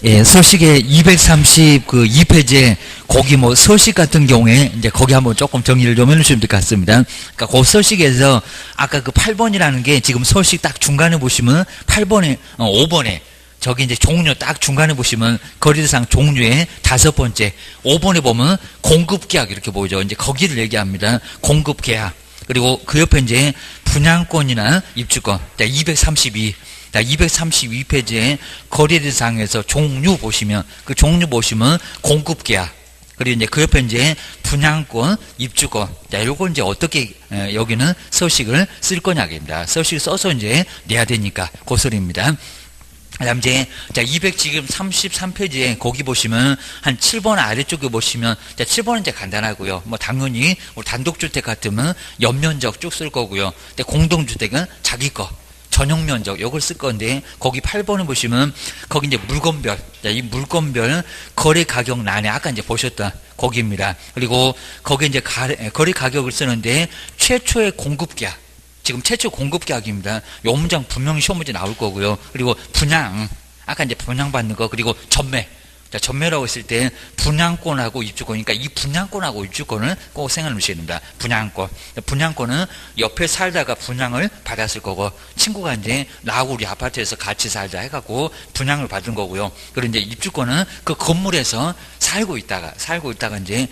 예, 서식의 232페이지에 거기 뭐 서식 같은 경우에 이제 거기 한번 조금 정리를 좀 해주시면 될 것 같습니다. 그러니까 그 서식에서 아까 그 8번이라는 게 지금 서식 딱 중간에 보시면 8번에 5번에 저기 이제 종류 딱 중간에 보시면 거리대상 종류의 5번째 5번에 보면 공급계약 이렇게 보이죠. 이제 거기를 얘기합니다. 공급계약. 그리고 그 옆에 이제 분양권이나 입주권 232페이지에 거래대상에서 종류 보시면 그 종류 보시면 공급계약 그리고 이제 그 옆에 이제 분양권, 입주권 요거 이제 어떻게 여기는 서식을 쓸 거냐입니다. 서식을 써서 이제 내야 되니까 그 소리입니다. 그다음 이제 지금 33페이지에 거기 보시면 한 7번 아래쪽에 보시면 7번은 이제 간단하고요. 뭐 당연히 단독주택 같으면 연면적 쭉 쓸 거고요. 근데 공동주택은 자기 거 전용 면적 요걸 쓸 건데 거기 8번을 보시면 거기 이제 물건별 이 물건별 거래 가격 난에 아까 이제 보셨다 거기입니다. 그리고 거기 이제 거래 가격을 쓰는데 최초의 공급 계약 지금 최초 공급 계약입니다. 요 문장 분명히 시험 문제 나올 거고요. 그리고 분양 아까 이제 분양받는 거 그리고 전매 전매라고 했을 때 분양권하고 입주권이니까 이 분양권하고 입주권을 꼭 생각해 주셔야 됩니다. 분양권은 옆에 살다가 분양을 받았을 거고 친구가 이제 나하고 우리 아파트에서 같이 살자 해갖고 분양을 받은 거고요. 그리고 이제 입주권은 그 건물에서 살고 있다가 이제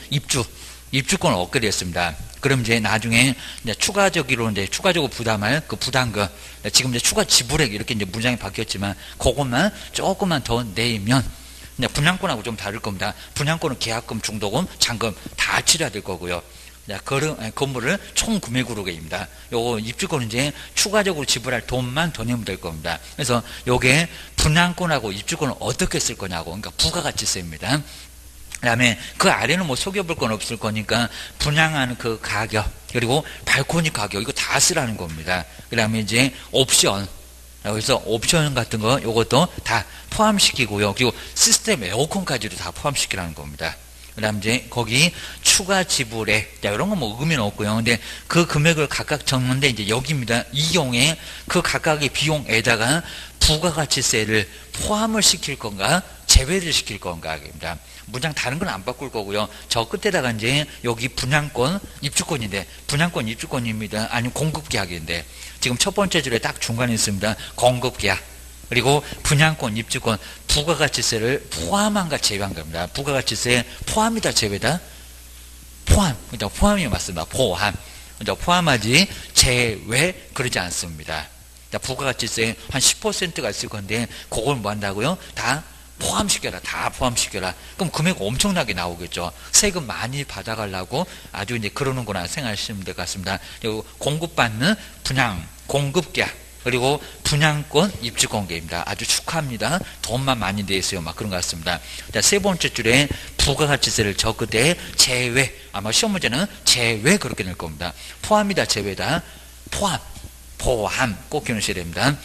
입주권을 얻게 됐습니다. 그럼 이제 나중에 이제 추가적으로 부담할 그 부담금 지금 이제 추가 지불액 이렇게 이제 문장이 바뀌었지만 그것만 조금만 더 내면 분양권하고 좀 다를 겁니다. 분양권은 계약금, 중도금, 잔금 다 치러야 될 거고요. 건물을 총 구매구로 입니다. 요거 입주권은 이제 추가적으로 지불할 돈만 더 내면 될 겁니다. 그래서 요게 분양권하고 입주권을 어떻게 쓸 거냐고, 그러니까 부가가치세입니다. 그 다음에 그 아래는 뭐 속여볼 건 없을 거니까 분양하는 그 가격, 그리고 발코니 가격, 이거 다 쓰라는 겁니다. 그 다음에 이제 옵션. 그래서 옵션 같은 거 요것도 다 포함시키고요. 그리고 시스템 에어컨까지도 다 포함시키라는 겁니다. 그 다음 이제 거기 추가 지불액 이런 거 뭐 의미는 없고요. 근데 그 금액을 각각 적는데 이제 여기입니다. 이 경우에 그 각각의 비용에다가 부가가치세를 포함을 시킬 건가 제외를 시킬 건가입니다. 문장 다른 건 안 바꿀 거고요. 저 끝에다가 이제 여기 분양권, 입주권인데 분양권, 입주권입니다. 아니면 공급계약인데 지금 첫 번째 줄에 딱 중간에 있습니다. 공급계약. 그리고 분양권, 입주권, 부가가치세를 포함한가 제외한 겁니다. 부가가치세 포함이다 제외다? 포함. 그러니까 포함이 맞습니다. 포함. 그러니까 포함하지 제외 그러지 않습니다. 부가가치세 한 10%가 있을 건데 그걸 뭐 한다고요? 다 포함시켜라. 그럼 금액 엄청나게 나오겠죠. 세금 많이 받아가려고 아주 이제 그러는구나 생각하시면 될 것 같습니다. 그리고 공급받는 분양, 공급계약, 그리고 분양권, 입주권계입니다. 아주 축하합니다. 돈만 많이 내세요. 막 그런 것 같습니다. 자, 세 번째 줄에 부가가치세를 적을 때 제외, 아마 시험 문제는 제외 그렇게 낼 겁니다. 포함이다, 제외다. 포함 꼭 기억하셔야 됩니다.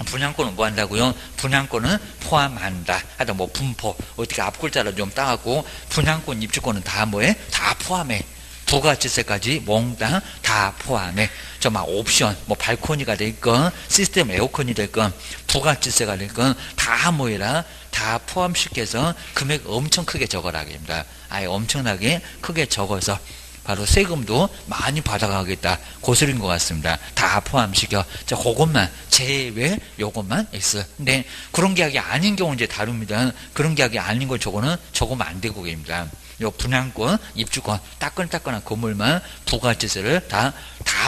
분양권은 뭐 한다고요? 분양권은 포함한다. 하여튼 뭐 분포 어떻게 앞글자를 좀 따갖고 분양권, 입주권은 다 뭐해? 다 포함해. 부가가치세까지 몽땅 다 포함해. 저 막 옵션, 뭐 발코니가 됐건 시스템 에어컨이 됐건 부가가치세가 됐건 다 뭐해라? 다 포함시켜서 금액 엄청 크게 적어라입니다. 아예 엄청나게 크게 적어서 바로 세금도 많이 받아가겠다. 고소리인 것 같습니다. 다 포함시켜. 자, 그것만 제외, 요것만 X. 근데 그런 계약이 아닌 경우는 이제 다릅니다. 그런 계약이 아닌 걸 적으면 안 되고 계십니다. 요 분양권, 입주권, 따끈따끈한 건물만 부가가치세를 다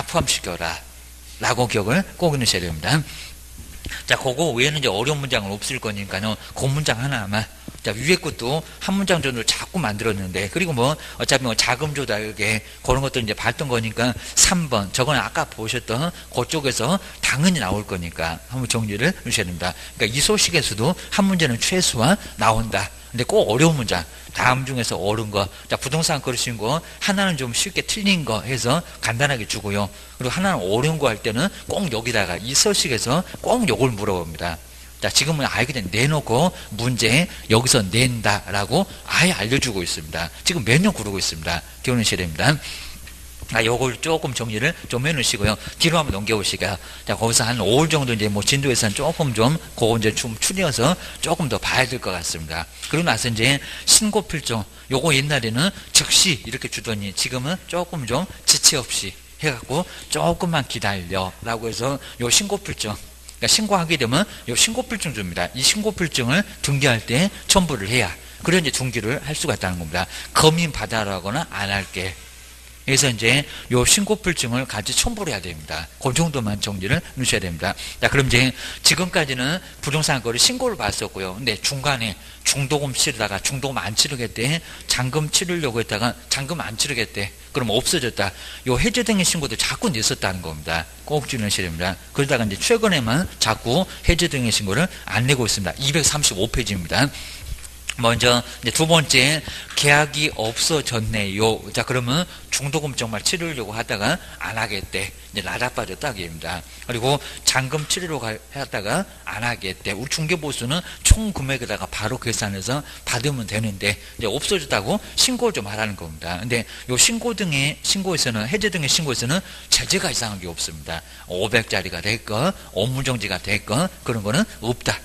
포함시켜라. 라고 기억을 꼭 해놓으셔야 됩니다. 자, 그거 외에는 이제 어려운 문장은 없을 거니까요. 그 문장 하나만. 자, 위에 것도 한 문장 정도를 자꾸 만들었는데, 그리고 뭐, 어차피 뭐 자금 조달에 그런 것들 이제 봤던 거니까 3번. 저건 아까 보셨던 그쪽에서 당연히 나올 거니까 한번 정리를 해주셔야 됩니다. 그러니까 이 소식에서도 한 문제는 최소한 나온다. 근데 꼭 어려운 문장. 다음 중에서 옳은 거. 자, 부동산 그러신 거 하나는 좀 쉽게 틀린 거 해서 간단하게 주고요. 그리고 하나는 어려운 거 할 때는 꼭 여기다가 이 서식에서 꼭 요걸 물어봅니다. 자, 지금은 아예 그냥 내놓고 문제 여기서 낸다라고 아예 알려주고 있습니다. 지금 몇 년 그러고 있습니다. 기억하셔야 됩니다. 요걸 조금 정리를 좀 해놓으시고요. 뒤로 한번 넘겨보시고요. 자, 거기서 한 5월 정도 이제 뭐 진도에서는 조금 좀, 그거 이제 좀 추려서 조금 더 봐야 될 것 같습니다. 그러고 나서 이제 신고필정, 요거 옛날에는 즉시 이렇게 주더니 지금은 조금 좀 지체 없이 해갖고 조금만 기다려. 라고 해서 요 신고필정. 그러니까 신고하게 되면 요 신고필증 줍니다. 이 신고필증을 등기할 때 첨부를 해야. 그래야 이제 등기를 할 수가 있다는 겁니다. 검인 받아라거나 안 할게. 그래서 이제 요 신고필증을 같이 첨부를 해야 됩니다. 그 정도만 정리를 넣으셔야 됩니다. 자, 그럼 이제 지금까지는 부동산 거래 신고를 봤었고요. 근데 중간에 중도금 치르다가 중도금 안 치르겠대. 잔금 치르려고 했다가 잔금 안 치르겠대. 그럼 없어졌다. 요 해제 등의 신고도 자꾸 냈었다는 겁니다. 꼭 주의하셔야 됩니다. 그러다가 이제 최근에만 자꾸 해제 등의 신고를 안 내고 있습니다. 235페이지입니다. 먼저 이제 두 번째, 계약이 없어졌네요. 자, 그러면 중도금 정말 치르려고 하다가 안 하겠대. 이제 나자빠졌다 얘기입니다. 그리고 잔금 치르려고 하다가 안 하겠대. 우리 중개보수는 총 금액에다가 바로 계산해서 받으면 되는데 이제 없어졌다고 신고를 좀 하라는 겁니다. 근데 요 신고 등의 신고에서는, 해제 등의 신고에서는 제재가 이상한 게 없습니다. 500짜리가 됐건 업무정지가 됐건 그런 거는 없다.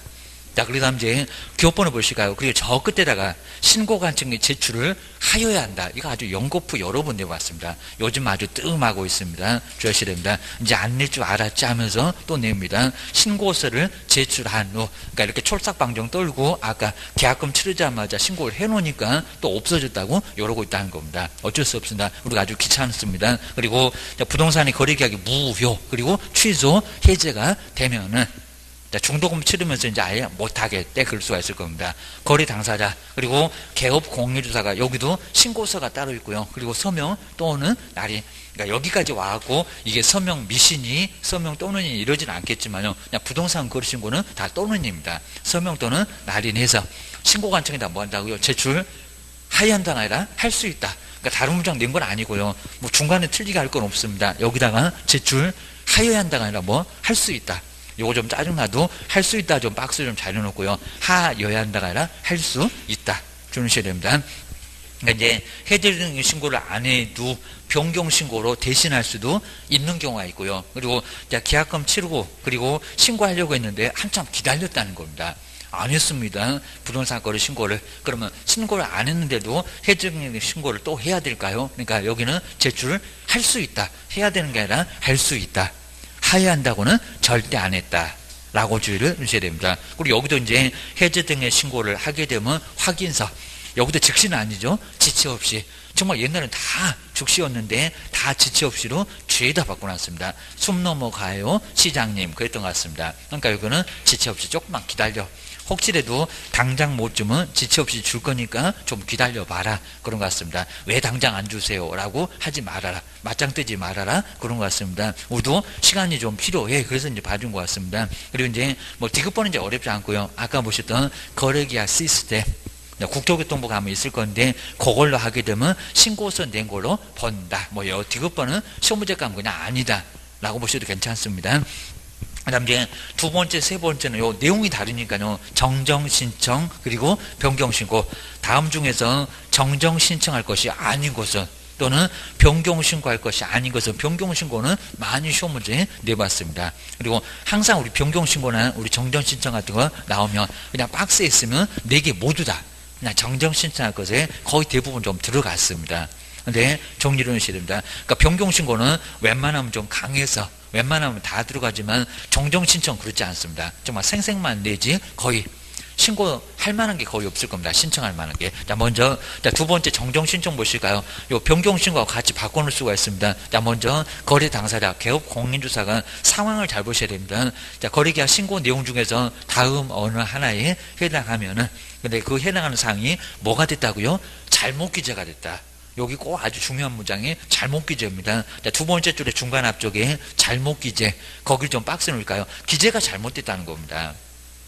자, 그 다음 이제 기업번호 보실까요? 그리고 저 끝에다가 신고관청에 제출을 하여야 한다. 이거 아주 연거푸 여러 번 내봤습니다. 요즘 아주 뜸하고 있습니다. 주의하셔야 됩니다. 이제 안 낼 줄 알았지 하면서 또 냅니다. 신고서를 제출한 후, 그러니까 이렇게 촐싹방정 떨고 아까 계약금 치르자마자 신고를 해놓으니까 또 없어졌다고 이러고 있다는 겁니다. 어쩔 수 없습니다. 우리가 아주 귀찮습니다. 그리고 부동산의 거래계약이 무효 그리고 취소 해제가 되면은 중도금 치르면서 이제 아예 못하겠대. 그럴 수가 있을 겁니다. 거래 당사자, 그리고 개업 공유주사가 여기도 신고서가 따로 있고요. 그리고 서명 또는 날이, 그러니까 여기까지 와갖고 이게 서명 미신이, 서명 또는이 이러지는 않겠지만요. 그냥 부동산 거래 신고는 다 또는입니다. 서명 또는 날인해서 신고관청에다 뭐 한다고요? 제출 하여야 한다가 아니라 할 수 있다. 그러니까 다른 문장 낸 건 아니고요. 뭐 중간에 틀리게 할 건 없습니다. 여기다가 제출 하여야 한다가 아니라 뭐 할 수 있다. 요거 좀 짜증나도 할 수 있다 좀 박스 좀 잘 해놓고요. 하여야 한다가 아니라 할 수 있다. 주셔야 됩니다. 그러니까 이제 해제 등 신고를 안 해도 변경 신고로 대신할 수도 있는 경우가 있고요. 그리고 계약금 치르고 그리고 신고하려고 했는데 한참 기다렸다는 겁니다. 안 했습니다. 부동산 거래 신고를. 그러면 신고를 안 했는데도 해제 등 신고를 또 해야 될까요? 그러니까 여기는 제출을 할 수 있다. 해야 되는 게 아니라 할 수 있다. 하여한다고는 절대 안 했다. 라고 주의를 주셔야 됩니다. 그리고 여기도 이제 해제 등의 신고를 하게 되면 확인서. 여기도 즉시는 아니죠. 지체 없이. 정말 옛날엔 다 즉시였는데 다 지체 없이로 죄다 바꿔놨습니다. 숨 넘어가요. 시장님. 그랬던 것 같습니다. 그러니까 여기는 지체 없이 조금만 기다려. 혹시라도 당장 못 주면 지체 없이 줄 거니까 좀 기다려봐라. 그런 것 같습니다. 왜 당장 안 주세요? 라고 하지 말아라. 맞짱 뜨지 말아라. 그런 것 같습니다. 우리도 시간이 좀 필요해. 그래서 이제 봐준 것 같습니다. 그리고 이제 뭐 디귿번은 이제 어렵지 않고요. 아까 보셨던 거래계약 시스템. 국토교통부가 하면 있을 건데 그걸로 하게 되면 신고서 낸 걸로 번다. 뭐요. 디귿번은 시험 문제감 그냥 아니다. 라고 보셔도 괜찮습니다. 그 다음 이제 두 번째, 세 번째는 요 내용이 다르니까요. 정정 신청 그리고 변경 신고. 다음 중에서 정정 신청할 것이 아닌 것은 또는 변경 신고할 것이 아닌 것은 변경 신고는 많이 시험 문제 내봤습니다. 그리고 항상 우리 변경 신고나 우리 정정 신청 같은 거 나오면 그냥 박스에 있으면 4개 모두 다 그냥 정정 신청할 것에 거의 대부분 좀 들어갔습니다. 근데 정리를 하셔야 됩니다. 그러니까 변경 신고는 웬만하면 좀 강해서 웬만하면 다 들어가지만 정정 신청 그렇지 않습니다. 정말 생색만 내지 거의 신고할 만한 게 거의 없을 겁니다. 신청할 만한 게. 자, 먼저 두 번째 정정 신청 보실까요? 요 변경 신고하고 같이 바꿔놓을 수가 있습니다. 자, 먼저 거래 당사자, 개업 공인주사가 상황을 잘 보셔야 됩니다. 자, 거래계약 신고 내용 중에서 다음 어느 하나에 해당하면은 근데 그 해당하는 사항이 뭐가 됐다고요? 잘못 기재가 됐다. 여기 꼭 아주 중요한 문장이 잘못 기재입니다. 자, 두 번째 줄에 중간 앞쪽에 잘못 기재. 거길 좀 박스 놓을까요? 기재가 잘못됐다는 겁니다.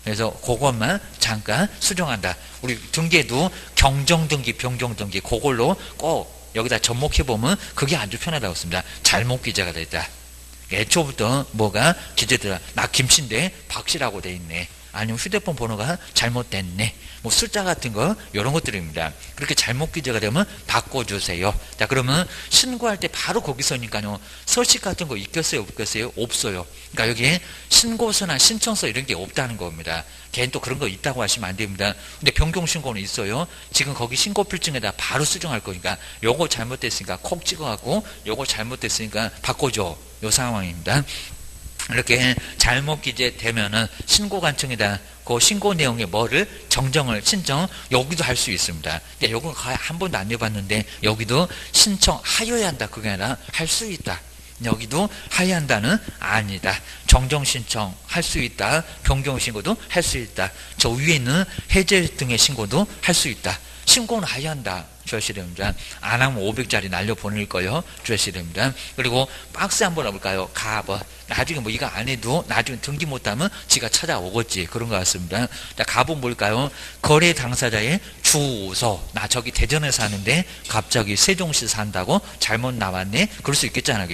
그래서 그것만 잠깐 수정한다. 우리 등기에도 경정등기, 변경등기 그걸로 꼭 여기다 접목해보면 그게 아주 편하다고 씁니다. 잘못 기재가 됐다. 애초부터 뭐가 기재되라. 나 김씨인데 박씨라고 돼 있네. 아니면 휴대폰 번호가 잘못됐네, 뭐 숫자 같은 거 이런 것들입니다. 그렇게 잘못 기재가 되면 바꿔주세요. 자, 그러면 신고할 때 바로 거기서니까요, 서식 같은 거 있겠어요, 없겠어요? 없어요. 그러니까 여기에 신고서나 신청서 이런 게 없다는 겁니다. 걔는 또 그런 거 있다고 하시면 안 됩니다. 근데 변경 신고는 있어요. 지금 거기 신고 필증에다 바로 수정할 거니까 요거 잘못됐으니까 콕 찍어갖고 요거 잘못됐으니까 바꿔줘, 요 상황입니다. 이렇게 잘못 기재되면은 신고관청에다 그 신고 내용에 뭐를 정정을 신청 여기도 할 수 있습니다. 요건 한 번도 안 해봤는데 여기도 신청하여야 한다, 그게 아니라 할 수 있다. 여기도 하여야 한다는 아니다. 정정 신청 할 수 있다. 변경 신고도 할 수 있다. 저 위에 있는 해제 등의 신고도 할 수 있다. 신고는 하여야 한다. 주셔야 됩니다. 안 하면 500짜리 날려 보낼 거예요. 주셔야 됩니다. 그리고 박스 한번 해볼까요? 가버. 나중에 뭐 이거 안 해도 나중에 등기 못하면 지가 찾아오겠지. 그런 것 같습니다. 자, 가본 뭘까요? 거래 당사자의 주소. 나 저기 대전에 사는데 갑자기 세종시 산다고 잘못 나왔네. 그럴 수 있겠잖아요.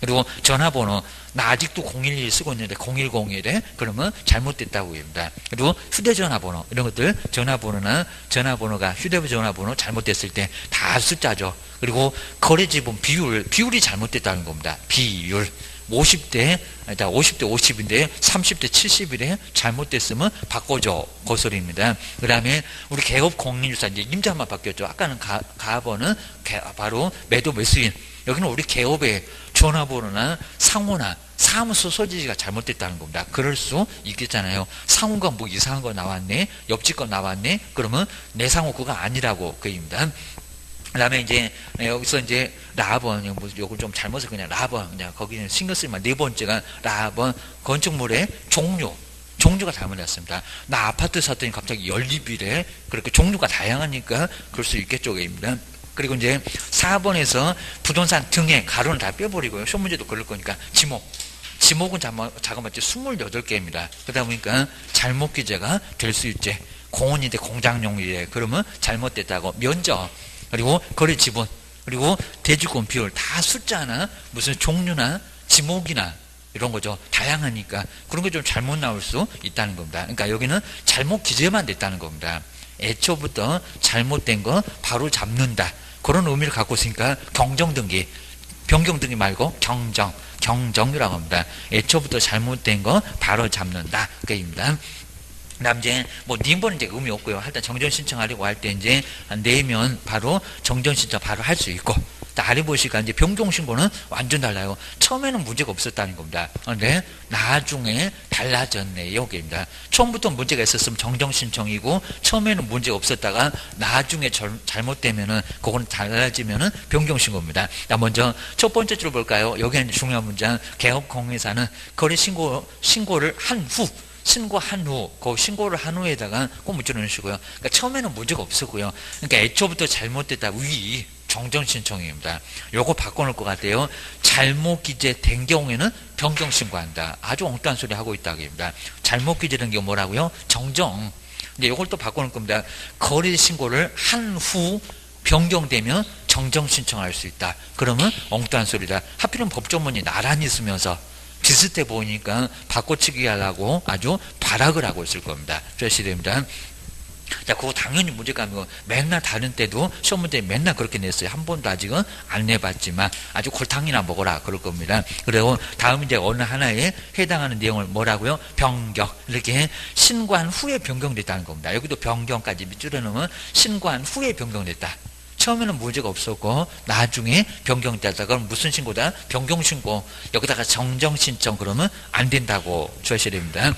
그리고 전화번호. 나 아직도 011 쓰고 있는데 0101에 그러면 잘못됐다고 합니다. 그리고 휴대전화번호 이런 것들, 전화번호가 휴대전화번호 잘못됐을 때 다 숫자죠. 그리고 거래지분 비율이 잘못됐다는 겁니다. 비율 50대 50인데 30대 70일에 잘못됐으면 바꿔줘, 그 소리입니다. 그 다음에 우리 개업 공인주사 이제 임자만 바뀌었죠. 아까는 가번은 바로 매도 매수인, 여기는 우리 개업의 전화번호나 상호나 사무소 소지지가 잘못됐다는 겁니다. 그럴 수 있겠잖아요. 상호가 뭐 이상한 거 나왔네, 옆집 거 나왔네, 그러면 내 상호 그거 아니라고 그 얘기입니다. 그 다음에 이제 여기서 이제 라번, 뭐 요걸 좀 잘못해서 그냥 라번, 그냥 거기는 신경 쓰지만 네 번째가 라번, 건축물의 종류가 잘못됐습니다. 나 아파트 샀더니 갑자기 연립이래. 그렇게 종류가 다양하니까 그럴 수 있겠죠. 입니다. 그리고 이제 4번에서 부동산 등의 가로는 다 빼버리고요. 시험 문제도 그럴 거니까 지목은 자그마치 28개입니다. 그러다 보니까 잘못 기재가 될 수 있지. 공원인데 공장용이래. 그러면 잘못됐다고. 면적, 그리고 거래 지분, 그리고 대주권 비율 다 숫자나 무슨 종류나 지목이나 이런 거죠. 다양하니까 그런 게 좀 잘못 나올 수 있다는 겁니다. 그러니까 여기는 잘못 기재만 됐다는 겁니다. 애초부터 잘못된 거 바로 잡는다, 그런 의미를 갖고 있으니까 경정등기, 변경등기 말고 경정이라고 합니다. 애초부터 잘못된 거 바로 잡는다, 그입니다. 그다음 이제 뭐 님번은 이제 의미 없고요. 일단 정전 신청하려고 할 때 이제 내면 바로 정전 신청 바로 할 수 있고, 아래 보시니까 이제 변경 신고는 완전 달라요. 처음에는 문제가 없었다는 겁니다. 그런데 나중에 달라졌네, 여기입니다. 처음부터 문제가 있었으면 정정 신청이고 처음에는 문제가 없었다가 나중에 잘못되면은 그거는 달라지면은 변경 신고입니다. 자, 먼저 첫 번째 줄 볼까요? 여기는 중요한 문장. 개업공회사는 거래 신고를 한 후, 그 신고를 한 후에다가 꼭 묻혀놓으시고요. 그러니까 처음에는 문제가 없었고요. 그러니까 애초부터 잘못됐다, 정정 신청입니다. 요거 바꿔놓을 것 같아요. 잘못 기재된 경우에는 변경 신고한다. 아주 엉뚱한 소리 하고 있다고 합니다. 잘못 기재된 경우 뭐라고요? 정정. 근데 요걸 또 바꿔놓을 겁니다. 거래 신고를 한 후 변경되면 정정 신청할 수 있다. 그러면 엉뚱한 소리다. 하필은 법조문이 나란히 있으면서 비슷해 보이니까 바꿔치기 하려고 아주 발악을 하고 있을 겁니다. 주셔야 됩니다. 자, 그거 당연히 문제감이고 맨날 다른 때도 시험 문제 맨날 그렇게 냈어요. 한 번도 아직은 안 내봤지만 아주 골탕이나 먹어라 그럴 겁니다. 그리고 다음 이제 어느 하나에 해당하는 내용을 뭐라고요? 변경. 이렇게 신고한 후에 변경됐다는 겁니다. 여기도 변경까지 밑줄여 놓으면 신고한 후에 변경됐다. 처음에는 문제가 없었고 나중에 변경되다. 그럼 무슨 신고다? 변경 신고. 여기다가 정정 신청 그러면 안 된다고 주셔야 됩니다.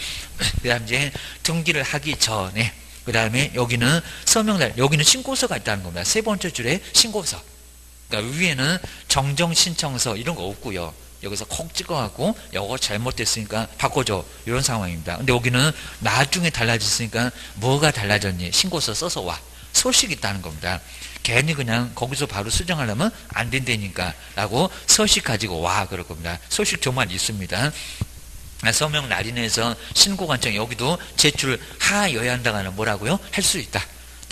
그다음 이제 등기를 하기 전에, 그 다음에 여기는 서명날, 여기는 신고서가 있다는 겁니다. 세 번째 줄에 신고서. 그러니까 위에는 정정 신청서 이런 거 없고요. 여기서 콕 찍어갖고 이거 잘못됐으니까 바꿔줘, 이런 상황입니다. 근데 여기는 나중에 달라졌으니까 뭐가 달라졌니? 신고서 써서 와. 소식이 있다는 겁니다. 괜히 그냥 거기서 바로 수정하려면 안 된다니까 라고 서식 가지고 와, 그럴 겁니다. 소식 정말 있습니다. 서명 날인해서 신고관청 여기도 제출하여야 한다는 뭐라고요? 할 수 있다.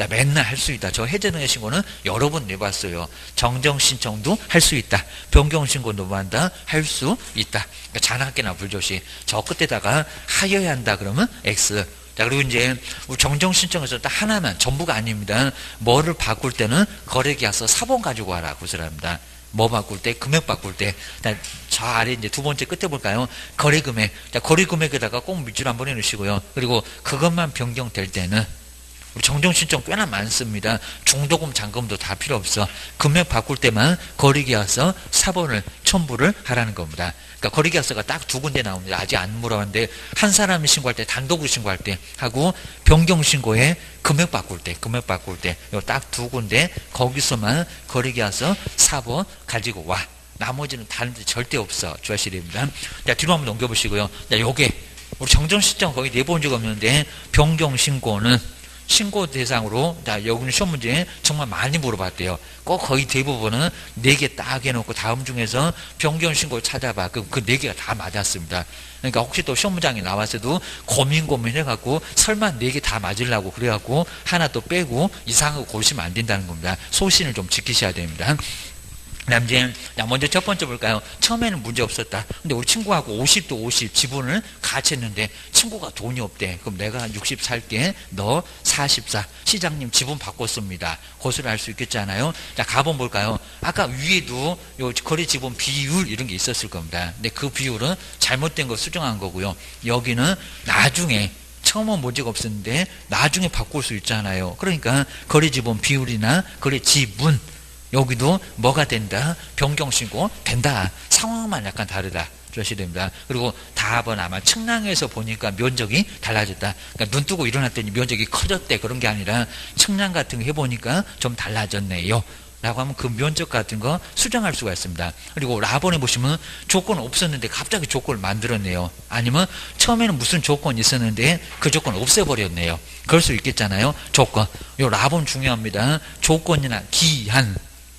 맨날 할 수 있다. 저 해제등의 신고는 여러 번 내봤어요. 정정 신청도 할 수 있다. 변경 신고도 한다. 할 수 있다. 그러니까 잔학계나 불조시. 저 끝에다가 하여야 한다 그러면 X, 자, 그리고 이제 우리 정정 신청에서 딱 하나만, 전부가 아닙니다. 뭐를 바꿀 때는 거래계약서 사본 가지고 와라. 구슬합니다. 뭐 바꿀 때? 금액 바꿀 때. 저 아래 이제 두 번째 끝에 볼까요? 거래 금액. 자, 거래 금액에다가 꼭 밑줄 한번 해놓으시고요. 그리고 그것만 변경될 때는 우리 정정 신청 꽤나 많습니다. 중도금, 잔금도 다 필요 없어. 금액 바꿀 때만 거래계약서 사본을 첨부를 하라는 겁니다. 그러니까 거래계약서가 딱 두 군데 나옵니다. 아직 안 물어봤는데 한 사람이 신고할 때, 단독으로 신고할 때 하고 변경 신고에 금액 바꿀 때 요 딱 두 군데 거기서만 거래계약서 사본 가지고 와. 나머지는 다른 데 절대 없어. 주하셔야 됩니다. 자, 뒤로 한번 넘겨보시고요. 자, 요게 우리 정정 신청 거의 내본 적 없는데 변경 신고는 신고 대상으로, 자, 여기는 시험 문제 정말 많이 물어봤대요. 꼭 거의 대부분은 4개 딱 해놓고 다음 중에서 변경 신고 찾아봐. 그 4개가 다 맞았습니다. 그러니까 혹시 또 시험 문장이 나왔어도 고민해갖고 설마 4개 다 맞으려고 그래갖고 하나 또 빼고 이상한 거 고르시면 안 된다는 겁니다. 소신을 좀 지키셔야 됩니다. 남자, 먼저 첫 번째 볼까요? 처음에는 문제 없었다. 근데 우리 친구하고 50도 50 지분을 같이 했는데 친구가 돈이 없대. 그럼 내가 60 살게, 너 44. 시장님 지분 바꿨습니다. 고소를 할 수 있겠잖아요. 자, 가본 볼까요? 아까 위에도 요 거래 지분 비율 이런 게 있었을 겁니다. 근데 그 비율은 잘못된 거 수정한 거고요. 여기는 나중에 처음은 문제가 없었는데 나중에 바꿀 수 있잖아요. 그러니까 거래 지분 비율이나 거래 지분 여기도 뭐가 된다? 변경신고 된다. 상황만 약간 다르다. 주셔야 됩니다. 그리고 답은 아마 측량에서 보니까 면적이 달라졌다. 그러니까 눈 뜨고 일어났더니 면적이 커졌대. 그런 게 아니라 측량 같은 거 해보니까 좀 달라졌네요. 라고 하면 그 면적 같은 거 수정할 수가 있습니다. 그리고 라본에 보시면 조건 없었는데 갑자기 조건을 만들었네요. 아니면 처음에는 무슨 조건이 있었는데 그 조건을 없애버렸네요. 그럴 수 있겠잖아요. 조건. 요 라본 중요합니다. 조건이나 기한.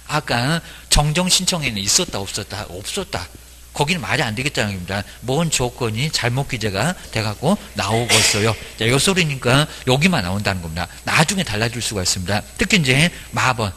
아까 정정 신청에는 있었다 없었다? 없었다. 거기는 말이 안 되겠다는 겁니다. 뭔 조건이 잘못 기재가 돼갖고 나오겠어요. 자, 요 소리니까 여기만 나온다는 겁니다. 나중에 달라질 수가 있습니다. 특히 이제 마번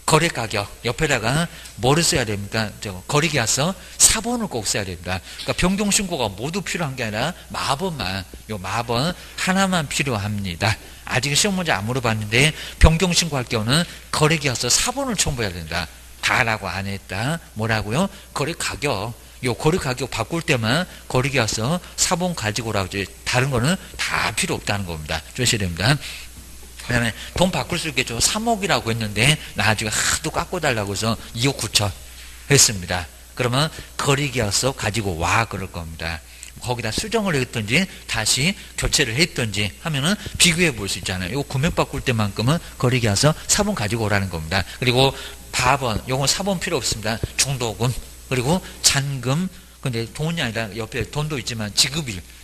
거래 가격 옆에다가 뭐를 써야 됩니까? 거래계약서 사본을 꼭 써야 됩니다. 그러니까 변경 신고가 모두 필요한 게 아니라 마번만, 요 마번 하나만 필요합니다. 아직 시험 문제 안 물어봤는데 변경 신고할 경우는 거래계약서 사본을 첨부해야 된다. 다라고 안 했다. 뭐라고요? 거래 가격. 요 거래 가격 바꿀 때만 거래계약서 사본 가지고 오라고 하지. 다른 거는 다 필요 없다는 겁니다. 주셔야 됩니다. 그 다음에 돈 바꿀 수 있겠죠. 3억이라고 했는데 나중에 하도 깎고 달라고 해서 2억 9천 했습니다. 그러면 거래계약서 가지고 와 그럴 겁니다. 거기다 수정을 했든지 다시 교체를 했든지 하면은 비교해 볼 수 있잖아요. 이거 금액 바꿀 때만큼은 거래계약서 사본 가지고 오라는 겁니다. 그리고 바번, 요건 사본 필요 없습니다. 중도금, 그리고 잔금, 근데 돈이 아니라 옆에 돈도 있지만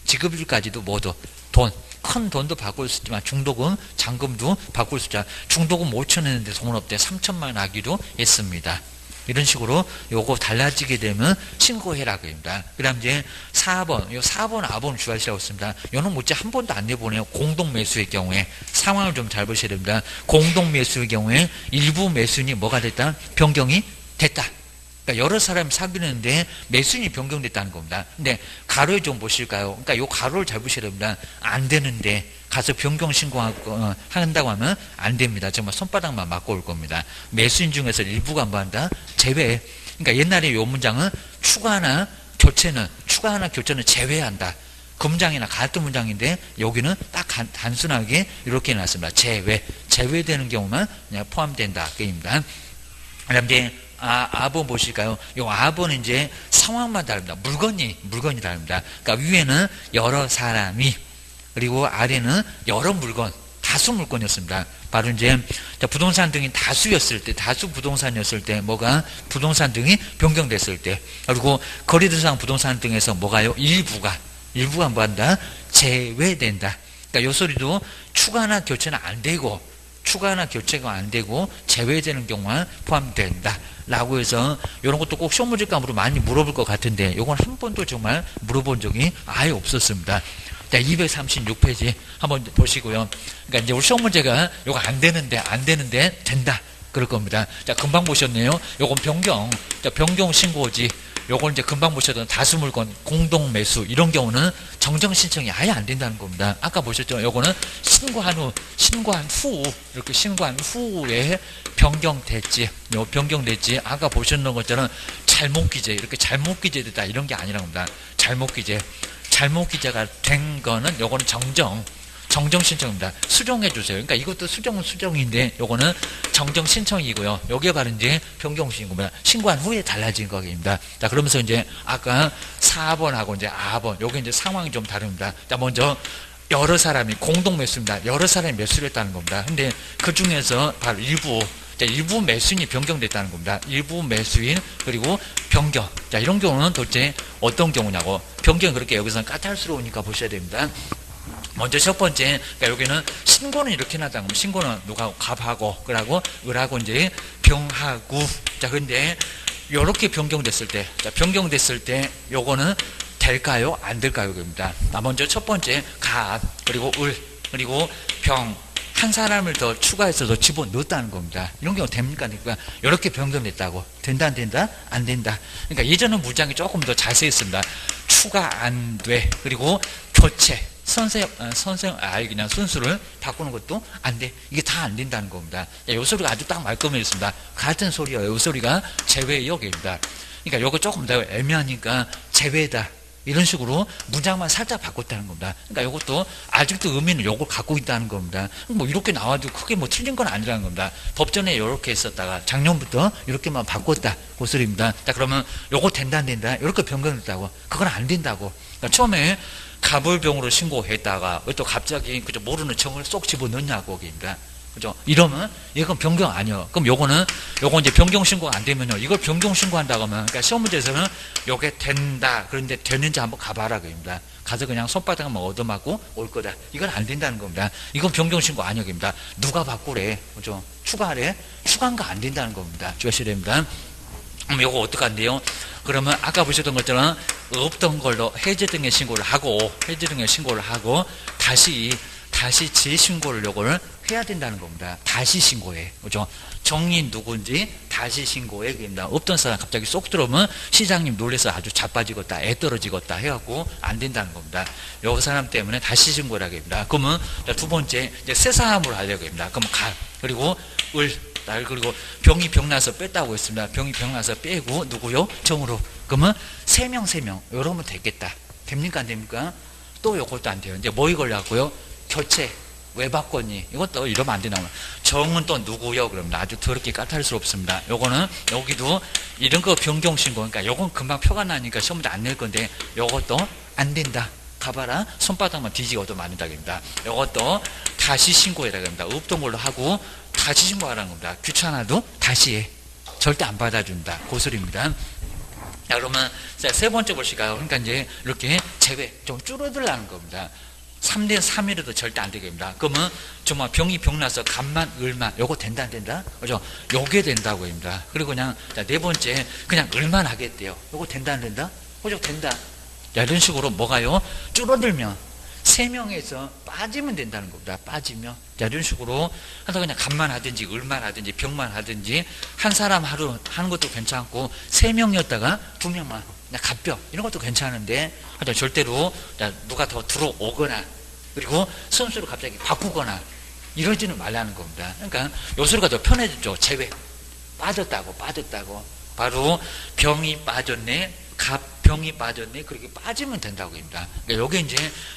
지급일까지도 모두 돈. 큰 돈도 바꿀 수 있지만 중도금, 잔금도 바꿀 수 있잖아. 중도금 5천 했는데 돈 없대. 3천만 하기로 했습니다. 이런 식으로 요거 달라지게 되면 신고해라 그럽니다. 그 다음 이제 4번, 요 4번, 아번 주의하시라고 했습니다. 요는 뭐지 한 번도 안 내보내요. 공동매수의 경우에. 상황을 좀 잘 보셔야 됩니다. 공동매수의 경우에 일부 매수인이 뭐가 됐다? 변경이 됐다. 그러니까 여러 사람이 사귀는데 매수인이 변경됐다는 겁니다. 근데 가로에 좀 보실까요? 그러니까 요 가로를 잘 보셔야 됩니다. 안 되는데 가서 변경 신고하고 한다고 하면 안 됩니다. 정말 손바닥만 맞고 올 겁니다. 매수인 중에서 일부가 뭐 한다? 제외. 그러니까 옛날에 요 문장은 추가나 교체는 제외한다. 그 문장이나 같은 문장인데 여기는 딱 단순하게 이렇게 해놨습니다. 제외되는 경우만 그냥 포함된다. 그입니다. 그다음 이제 아본 보실까요? 요 아본은 이제 상황만 다릅니다. 물건이 다릅니다. 그러니까 위에는 여러 사람이 그리고 아래는 여러 물건, 다수 물건이었습니다. 바로 이제 부동산 등이 다수 부동산이었을 때 뭐가 부동산 등이 변경됐을 때 그리고 거래대상 부동산 등에서 뭐가요? 일부가 뭐 한다? 제외된다. 그러니까 요 소리도 추가나 교체가 안 되고 제외되는 경우만 포함된다. 라고 해서 이런 것도 꼭 시험 문제감으로 많이 물어볼 것 같은데 이건 한 번도 정말 물어본 적이 아예 없었습니다. 자, 236페이지 한번 보시고요. 그러니까 이제 우리 시험 문제가 이거 안 되는데 된다. 그럴 겁니다. 자, 금방 보셨네요. 요건 변경. 자, 변경 신고지. 요건 이제 금방 보셨던 다수 물건, 공동 매수, 이런 경우는 정정 신청이 아예 안 된다는 겁니다. 아까 보셨죠? 요거는 신고한 후, 이렇게 신고한 후에 변경됐지. 요 변경됐지. 아까 보셨는 것처럼 잘못 기재, 이렇게 잘못 기재됐다, 이런 게 아니라는 겁니다. 잘못 기재가 된 거는 요거는 정정 신청입니다. 수정해 주세요. 그러니까 이것도 수정인데 요거는 정정 신청이고요. 여기에 바로 이제 변경 신고입니다. 신고한 후에 달라진 거입니다. 자, 그러면서 이제 아까 4번하고 이제 4번, 요게 이제 상황이 좀 다릅니다. 자, 먼저 여러 사람이 공동 매수입니다. 여러 사람이 매수를 했다는 겁니다. 근데 그 중에서 바로 일부 매수인이 변경됐다는 겁니다. 일부 매수인, 그리고 변경. 자, 이런 경우는 도대체 어떤 경우냐고. 변경이 그렇게 여기서는 까탈스러우니까 보셔야 됩니다. 먼저 첫 번째, 그러니까 여기는 신고는 이렇게 나타나고, 신고는 누가 갑하고, 그러고, 을하고 이제 병하고. 자, 근데 요렇게 변경됐을 때, 자, 변경됐을 때 요거는 될까요? 안 될까요? 입니다. 먼저 첫 번째, 갑, 그리고 을, 그리고 병. 한 사람을 더 추가해서 더 집어넣었다는 겁니다. 이런 경우 됩니까? 그러니까 이렇게 변경됐다고. 된다, 안 된다? 안 된다. 그러니까 예전은 문장이 조금 더 자세했습니다. 추가 안 돼. 그리고 교체. 그냥 순수를 바꾸는 것도 안 돼. 이게 다 안 된다는 겁니다. 이 소리가 아주 딱 말끔했습니다. 같은 소리예요. 이 소리가 제외역입니다. 그러니까 요거 조금 더 애매하니까 제외다. 이런 식으로 문장만 살짝 바꿨다는 겁니다. 그러니까 이것도 아직도 의미는 요걸 갖고 있다는 겁니다. 뭐 이렇게 나와도 크게 뭐 틀린 건 아니라는 겁니다. 법전에 이렇게 했었다가 작년부터 이렇게만 바꿨다. 그 소리입니다. 자, 그러면 요거 된다, 안 된다? 이렇게 변경됐다고. 그건 안 된다고. 그러니까 처음에 갑을병으로 신고했다가 왜 또 갑자기 그저 모르는 정을 쏙 집어넣냐고 거기입니다. 그죠? 이러면 이건 변경 아니요. 그럼 요거 이제 변경 신고가 안 되면요. 이걸 변경 신고한다고 하면, 그러니까 시험 문제에서는 요게 된다. 그런데 되는지 한번 가봐라 그입니다. 가서 그냥 손바닥만 얻어맞고 올 거다. 이건 안 된다는 겁니다. 이건 변경 신고 아니역입니다. 누가 바꾸래? 그죠? 추가하래? 추가한 거 안 된다는 겁니다. 주셔야 됩니다. 그럼 요거 어떡한데요? 그러면 아까 보셨던 것처럼 없던 걸로 해제 등의 신고를 하고 다시 재신고를 요거를 해야 된다는 겁니다. 다시 신고해. 그죠? 정인 누군지 다시 신고해. 그입니다. 없던 사람 갑자기 쏙 들어오면 시장님 놀래서 아주 자빠지겠다, 애 떨어지겠다 해갖고 안 된다는 겁니다. 요 사람 때문에 다시 신고를 하게 됩니다. 그러면 두 번째, 이제 새 사람으로 하려고 합니다. 그러면 가, 그리고 그리고 병이 병나서 뺐다고 했습니다. 병이 병나서 빼고 누구요? 정으로. 그러면 세 명 이러면 되겠다. 됩니까? 안 됩니까? 또 요것도 안 돼요. 이제 뭐이 걸려갖고요? 교체. 왜 바꿨니? 이것도 이러면 안 된다고. 정은 또 누구요? 그러면 아주 더럽게 까탈스럽습니다. 요거는 여기도 이런 거 변경 신고. 그러니까 요건 금방 표가 나니까 시험 문제 안 낼 건데 요것도 안 된다. 가봐라. 손바닥만 뒤지고도 많이다 겁니다. 요것도 다시 신고해라 겁니다. 없던 걸로 하고 다시 신고하라는 겁니다. 귀찮아도 다시 해. 절대 안 받아준다. 그 소리입니다. 자, 그러면 세 번째 보실까요? 그러니까 이제 이렇게 제외 좀 줄어들라는 겁니다. 3대 3이라도 절대 안 되겠습니다. 그러면 정말 병이 병나서 간만 을만 요거 된다, 안 된다? 그죠? 요게 된다고 합니다. 그리고 그냥 네 번째 그냥 을만 하겠대요. 요거 된다, 안 된다? 그죠? 된다. 자, 이런 식으로 뭐가요? 줄어들면 3명에서 빠지면 된다는 겁니다. 빠지면. 자, 이런 식으로 하다 그냥 간만 하든지 을만 하든지 병만 하든지 한 사람 하루 하는 것도 괜찮고 3명이었다가 2명만 그냥 갑병 이런 것도 괜찮은데 하여튼 절대로 누가 더 들어오거나 그리고 선수를 갑자기 바꾸거나 이러지는 말라는 겁니다. 그러니까 요 소리가 더 편해졌죠. 제외. 빠졌다고. 바로 병이 빠졌네. 병이 빠졌네. 그렇게 빠지면 된다고 합니다. 그러니까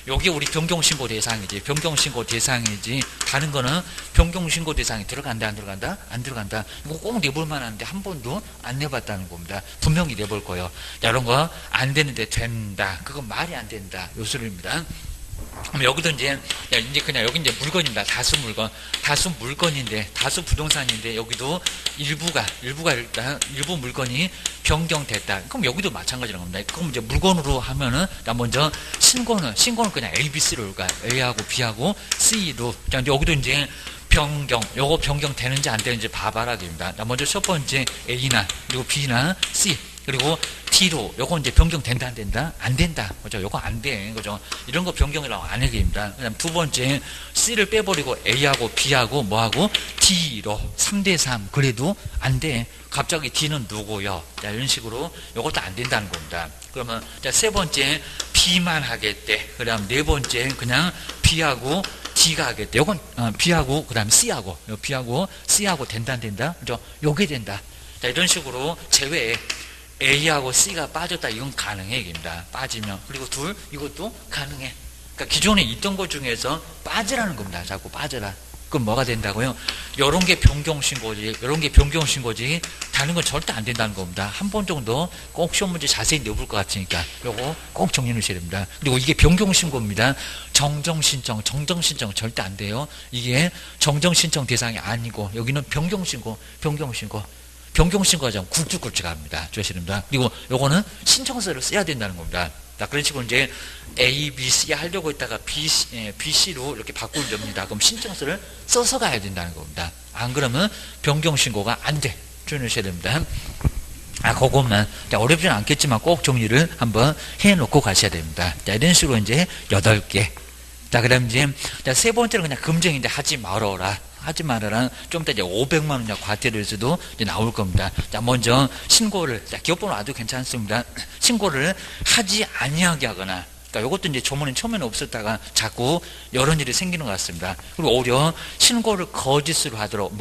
요게 우리 변경신고 대상이지. 변경신고 대상이지. 다른 거는 변경신고 대상이 들어간다, 안 들어간다? 안 들어간다. 이거 꼭 내볼 만한데 한 번도 안 내봤다는 겁니다. 분명히 내볼 거예요. 자, 이런 거 안 되는데 된다. 그건 말이 안 된다. 요 소리입니다. 그럼 여기도 이제 그냥 여기 이제 물건입니다. 다수 물건인데, 다수 부동산인데, 여기도 일부가 일단 일부 물건이 변경됐다. 그럼 여기도 마찬가지라는 겁니다. 그럼 이제 물건으로 하면은, 먼저 신고는 그냥 A, B, C로 올까? A하고 B하고 C로. 자, 여기도 이제 요거 변경 되는지 안 되는지 봐봐라. 됩니다. 먼저 첫 번째 A나, 그리고 B나 C. 그리고 D로 요거 이제 변경된다 안 된다? 안 된다. 그죠? 요거 안 돼. 그죠? 이런 거 변경이라고 안 하게 됩니다. 그다음 두 번째 C를 빼버리고 A하고 B하고 뭐하고 D로 3대3 그래도 안 돼. 갑자기 D는 누구요? 자, 이런 식으로 요것도 안 된다는 겁니다. 그러면 자, 세 번째 B만 하겠대. 그다음 네 번째 그냥 B하고 D가 하겠대. 요건 B하고 그다음 C하고 요 B하고 C하고 된다 안 된다? 그죠? 요게 된다. 자, 이런 식으로 제외에 A하고 C가 빠졌다. 이건 가능해. 얘기입니다. 빠지면. 그리고 둘, 이것도 가능해. 그러니까 기존에 있던 것 중에서 빠지라는 겁니다. 자꾸 빠져라. 그럼 뭐가 된다고요? 이런 게 변경신고지, 이런 게 변경신고지, 다른 건 절대 안 된다는 겁니다. 한 번 정도 꼭 시험 문제 자세히 내볼 것 같으니까, 요거 꼭 정리해 놓으셔야 됩니다. 그리고 이게 변경신고입니다. 정정신청 절대 안 돼요. 이게 정정신청 대상이 아니고, 여기는 변경신고. 변경신고하자면 굵직굵직합니다. 주셔야 됩니다. 그리고 요거는 신청서를 써야 된다는 겁니다. 자, 그런 식으로 이제 A, B, C 하려고 했다가 B, C로 이렇게 바꿀 겁니다. 그럼 신청서를 써서 가야 된다는 겁니다. 안 그러면 변경신고가 안 돼. 주셔야 됩니다. 그것만. 자, 어렵지는 않겠지만 꼭 정리를 한번 해놓고 가셔야 됩니다. 자, 이런 식으로 이제 8개. 자, 그 다음 이제, 자, 세 번째는 그냥 금정인데 하지 말아라. 좀 이따 이제 500만 원이나 과태료에서도 이제 나올 겁니다. 자, 먼저 신고를, 자, 기업번호 아주 괜찮습니다. 신고를 하지 아니하게 하거나, 그러니까 이것도 이제 조문이 처음에는 없었다가 자꾸 여러 일이 생기는 것 같습니다. 그리고 오히려 신고를 거짓으로 하도록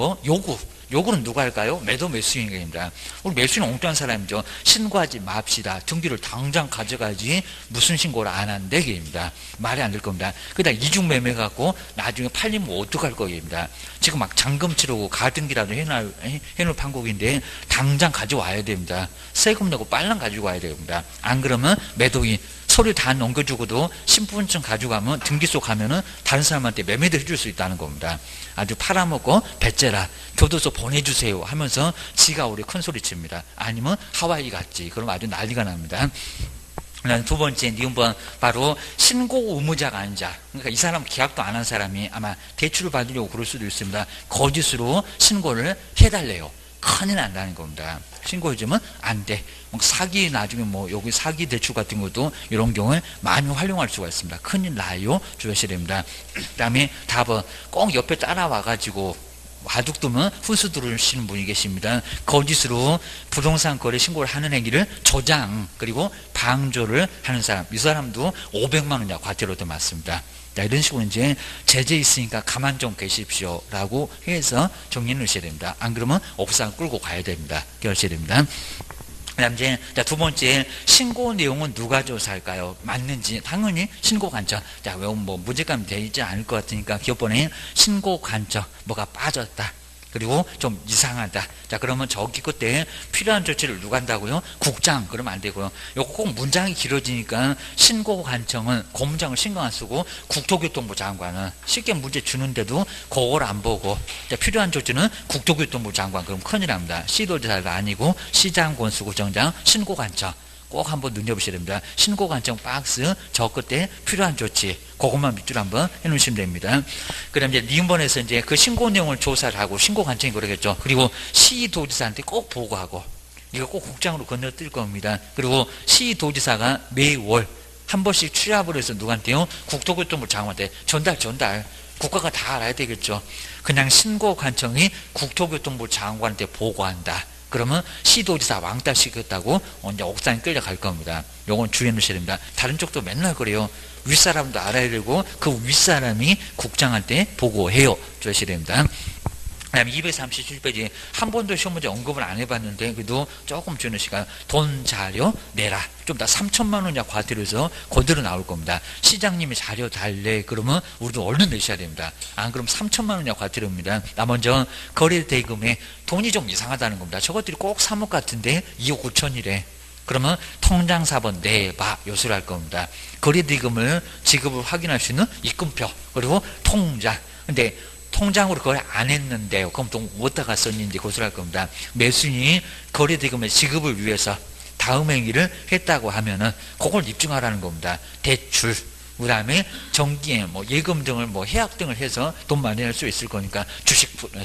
요구는 누가 할까요? 매수인입니다. 우리 매수인은 엉뚱한 사람이죠. 신고하지 맙시다. 등기를 당장 가져가지 무슨 신고를 안 한대 얘기입니다. 말이 안 될 겁니다. 그러다 이중매매 갖고 나중에 팔리면 어떡할 거입니다. 지금 막 잔금 치르고 가등기라도 해놓을 판국인데 당장 가져와야 됩니다. 세금 내고 빨랑 가지고 와야 됩니다. 안 그러면 매도인 서류 다 넘겨주고도 신분증 가져가면 등기소 가면은 다른 사람한테 매매도 해줄 수 있다는 겁니다. 아주 팔아먹고 배째라 교도소 보내주세요 하면서 지가 우리 큰 소리 칩니다. 아니면 하와이 갔지. 그럼 아주 난리가 납니다. 두 번째 니은번 바로 신고 의무자가 아닌 자. 그러니까 이 사람 계약도 안 한 사람이 아마 대출을 받으려고 그럴 수도 있습니다. 거짓으로 신고를 해달래요. 큰일 난다는 겁니다. 신고해주면 안 돼. 사기 나중에 여기 사기 대출 같은 것도 이런 경우에 많이 활용할 수가 있습니다. 큰일 나요. 주셔야 됩니다. 그 다음에 답은 꼭 옆에 따라와가지고 와둑 두면 훈수 들으시는 분이 계십니다. 거짓으로 부동산 거래 신고를 하는 행위를 조장 그리고 방조를 하는 사람. 이 사람도 500만 원 이하 과태료도 맞습니다. 자, 이런 식으로 이제 제재 있으니까 가만 좀 계십시오 라고 해서 정리해 놓으셔야 됩니다. 안 그러면 업상 끌고 가야 됩니다. 그러셔야 됩니다. 그 다음 이제 두 번째 신고 내용은 누가 조사할까요? 맞는지 당연히 신고 관청. 자, 왜 문제감이 되지 않을 것 같으니까 기업번호에 신고 관청 뭐가 빠졌다. 그리고 좀 이상하다. 자, 그러면 저기 그때 필요한 조치를 누가 한다고요? 국장. 그러면 안 되고요. 요거 꼭 문장이 길어지니까 신고 관청은 고문장을 신경 안 쓰고 국토교통부 장관은 쉽게 문제 주는데도 그걸 안 보고 자, 필요한 조치는 국토교통부 장관. 그럼 큰일 납니다. 시도지사가 아니고 시장 권수구청장 신고 관청. 꼭 한번 눈여보셔야 됩니다. 신고 관청 박스 저 끝에 필요한 조치 그것만 밑줄 한번 해놓으시면 됩니다. 그 다음 이제 니은번에서 이제 그 신고 내용을 조사를 하고 신고 관청이 그러겠죠. 그리고 시도지사한테 꼭 보고하고 이거 꼭 국장으로 건너뛸 겁니다. 그리고 시도지사가 매월 한 번씩 취합을 해서 누구한테요? 국토교통부 장관한테 전달 국가가 다 알아야 되겠죠. 그냥 신고 관청이 국토교통부 장관한테 보고한다. 그러면 시도지사 왕따 시켰다고 이제 옥상에 끌려갈 겁니다. 요건 주의해 놓으셔야 됩니다. 다른 쪽도 맨날 그래요. 윗사람도 알아야 되고 그 윗사람이 국장한테 보고해요. 주셔야 됩니다. 그 다음에 237페이지 한 번도 시험 문제 언급을 안 해봤는데 그래도 조금 주는 시간 돈 자료 내라. 좀 다 3천만 원 이하 과태료에서 그대로 나올 겁니다. 시장님이 자료 달래 그러면 우리도 얼른 내셔야 됩니다. 안 그러면 3천만 원 이하 과태료입니다. 나 먼저 거래대금에 돈이 좀 이상하다는 겁니다. 저것들이 꼭 3억 같은데 2억 5천이래. 그러면 통장 4번 내봐 요소를 할 겁니다. 거래대금을 지급을 확인할 수 있는 입금표 그리고 통장. 근데 통장으로 거래 안 했는데요. 그럼 또 어디다가 썼는지 고소할 겁니다. 매수인이 거래대금의 지급을 위해서 다음 행위를 했다고 하면은 그걸 입증하라는 겁니다. 대출, 그 다음에 정기에 뭐 예금 등을 뭐 해약 등을 해서 돈 마련할 수 있을 거니까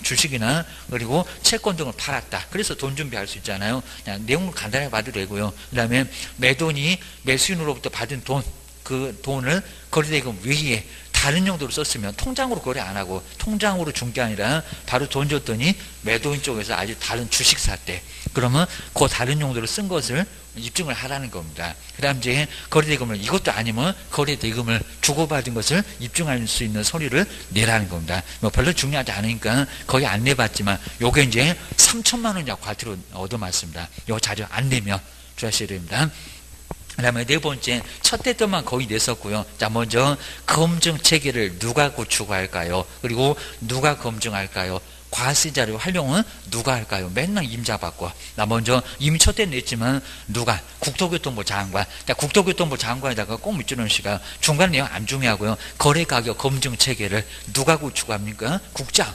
주식이나 그리고 채권 등을 팔았다. 그래서 돈 준비할 수 있잖아요. 그냥 내용을 간단하게 봐도 되고요. 그 다음에 매도인이 매수인으로부터 받은 돈, 그 돈을 거래대금 외에 다른 용도로 썼으면 통장으로 거래 안 하고 통장으로 준 게 아니라 바로 돈 줬더니 매도인 쪽에서 아주 다른 주식 샀대. 그러면 그 다른 용도로 쓴 것을 입증을 하라는 겁니다. 그 다음 이제 거래대금을 이것도 아니면 거래대금을 주고받은 것을 입증할 수 있는 서류를 내라는 겁니다. 뭐 별로 중요하지 않으니까 거의 안 내봤지만 요게 이제 3천만 원이라고 과태료 얻어맞습니다. 요 자료 안 내면 주의하셔야 됩니다. 그 다음에 네 번째, 첫 대 때만 거의 냈었고요. 자, 먼저 검증 체계를 누가 구축할까요? 그리고 누가 검증할까요? 과세자료 활용은 누가 할까요? 맨날 임자 바꿔. 나 먼저 이미 첫 대 냈지만 누가? 국토교통부 장관. 자, 국토교통부 장관에다가 꼭 밑줄은 시가 중간 내용 안 중요하고요. 거래가격 검증 체계를 누가 구축합니까? 국장.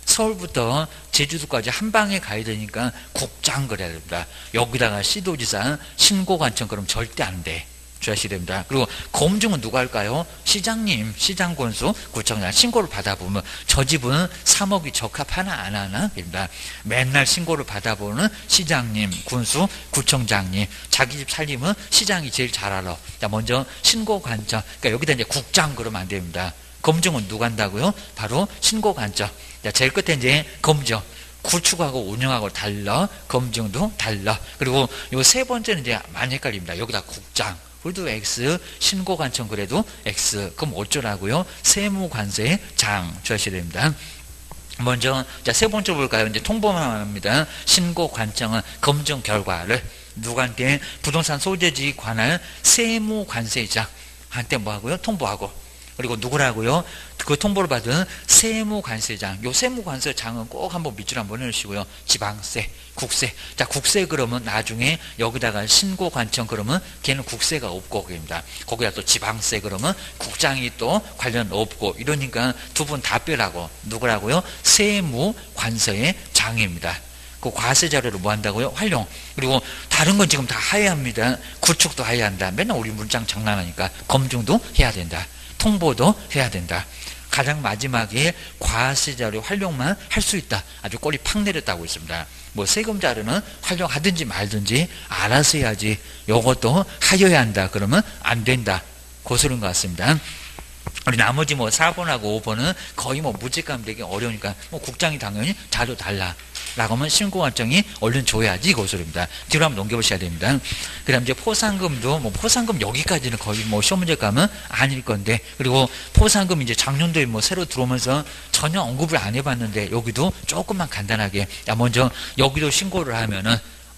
서울부터 제주도까지 한 방에 가야 되니까 국장 그래야 됩니다. 여기다가 시도지사 신고관청 그럼 절대 안 돼. 주의하셔야 됩니다. 그리고 검증은 누가 할까요? 시장님, 시장군수, 구청장 신고를 받아보면 저 집은 3억이 적합하나 안 하나? 입니다. 맨날 신고를 받아보는 시장님, 군수, 구청장님, 자기 집 살림은 시장이 제일 잘 알아. 자, 먼저 신고관청. 그러니까 여기다 이제 국장 그러면 안 됩니다. 검증은 누가 한다고요? 바로 신고관청. 자, 제일 끝에 이제 검증. 구축하고 운영하고 달라. 검증도 달라. 그리고 요 세 번째는 이제 많이 헷갈립니다. 여기다 국장. 그래도 X, 신고관청 그래도 X. 그럼 어쩌라고요? 세무관세의 장. 주의하셔야 됩니다. 먼저, 자, 세 번째 볼까요? 이제 통보만 합니다. 신고관청은 검증 결과를 누구한테 부동산 소재지 관할 세무관세장 한테 뭐 하고요? 통보하고. 그리고 누구라고요? 그 통보를 받은 세무관세장. 요 세무관세장은 꼭 한번 밑줄 한번 해주시고요. 지방세, 국세. 자, 국세 그러면 나중에 여기다가 신고관청 그러면 걔는 국세가 없고 그럽니다. 거기다 또 지방세 그러면 국장이 또 관련 없고 이러니까 두 분 다 빼라고. 누구라고요? 세무관세의 장입니다. 그 과세 자료를 뭐 한다고요? 활용. 그리고 다른 건 지금 다 하야합니다. 구축도 하야한다. 맨날 우리 문장 장난하니까 검증도 해야 된다. 통보도 해야 된다. 가장 마지막에 과세자료 활용만 할 수 있다. 아주 꼬리 팍 내렸다고 있습니다. 뭐 세금 자료는 활용하든지 말든지 알아서 해야지. 요것도 하여야 한다. 그러면 안 된다. 고소인 것 같습니다. 우리 나머지 뭐 4번하고 5번은 거의 뭐 무직감 되기 어려우니까 뭐 국장이 당연히 자료 달라. 라고 하면 신고관청이 얼른 줘야지 고소입니다. 뒤로 한번 넘겨보셔야 됩니다. 그 다음 이제 포상금도 뭐 포상금 여기까지는 거의 뭐 시험 문제 가면 아닐 건데 그리고 포상금 이제 작년도에 뭐 새로 들어오면서 전혀 언급을 안 해봤는데 여기도 조금만 간단하게 야 먼저 여기도 신고를 하면은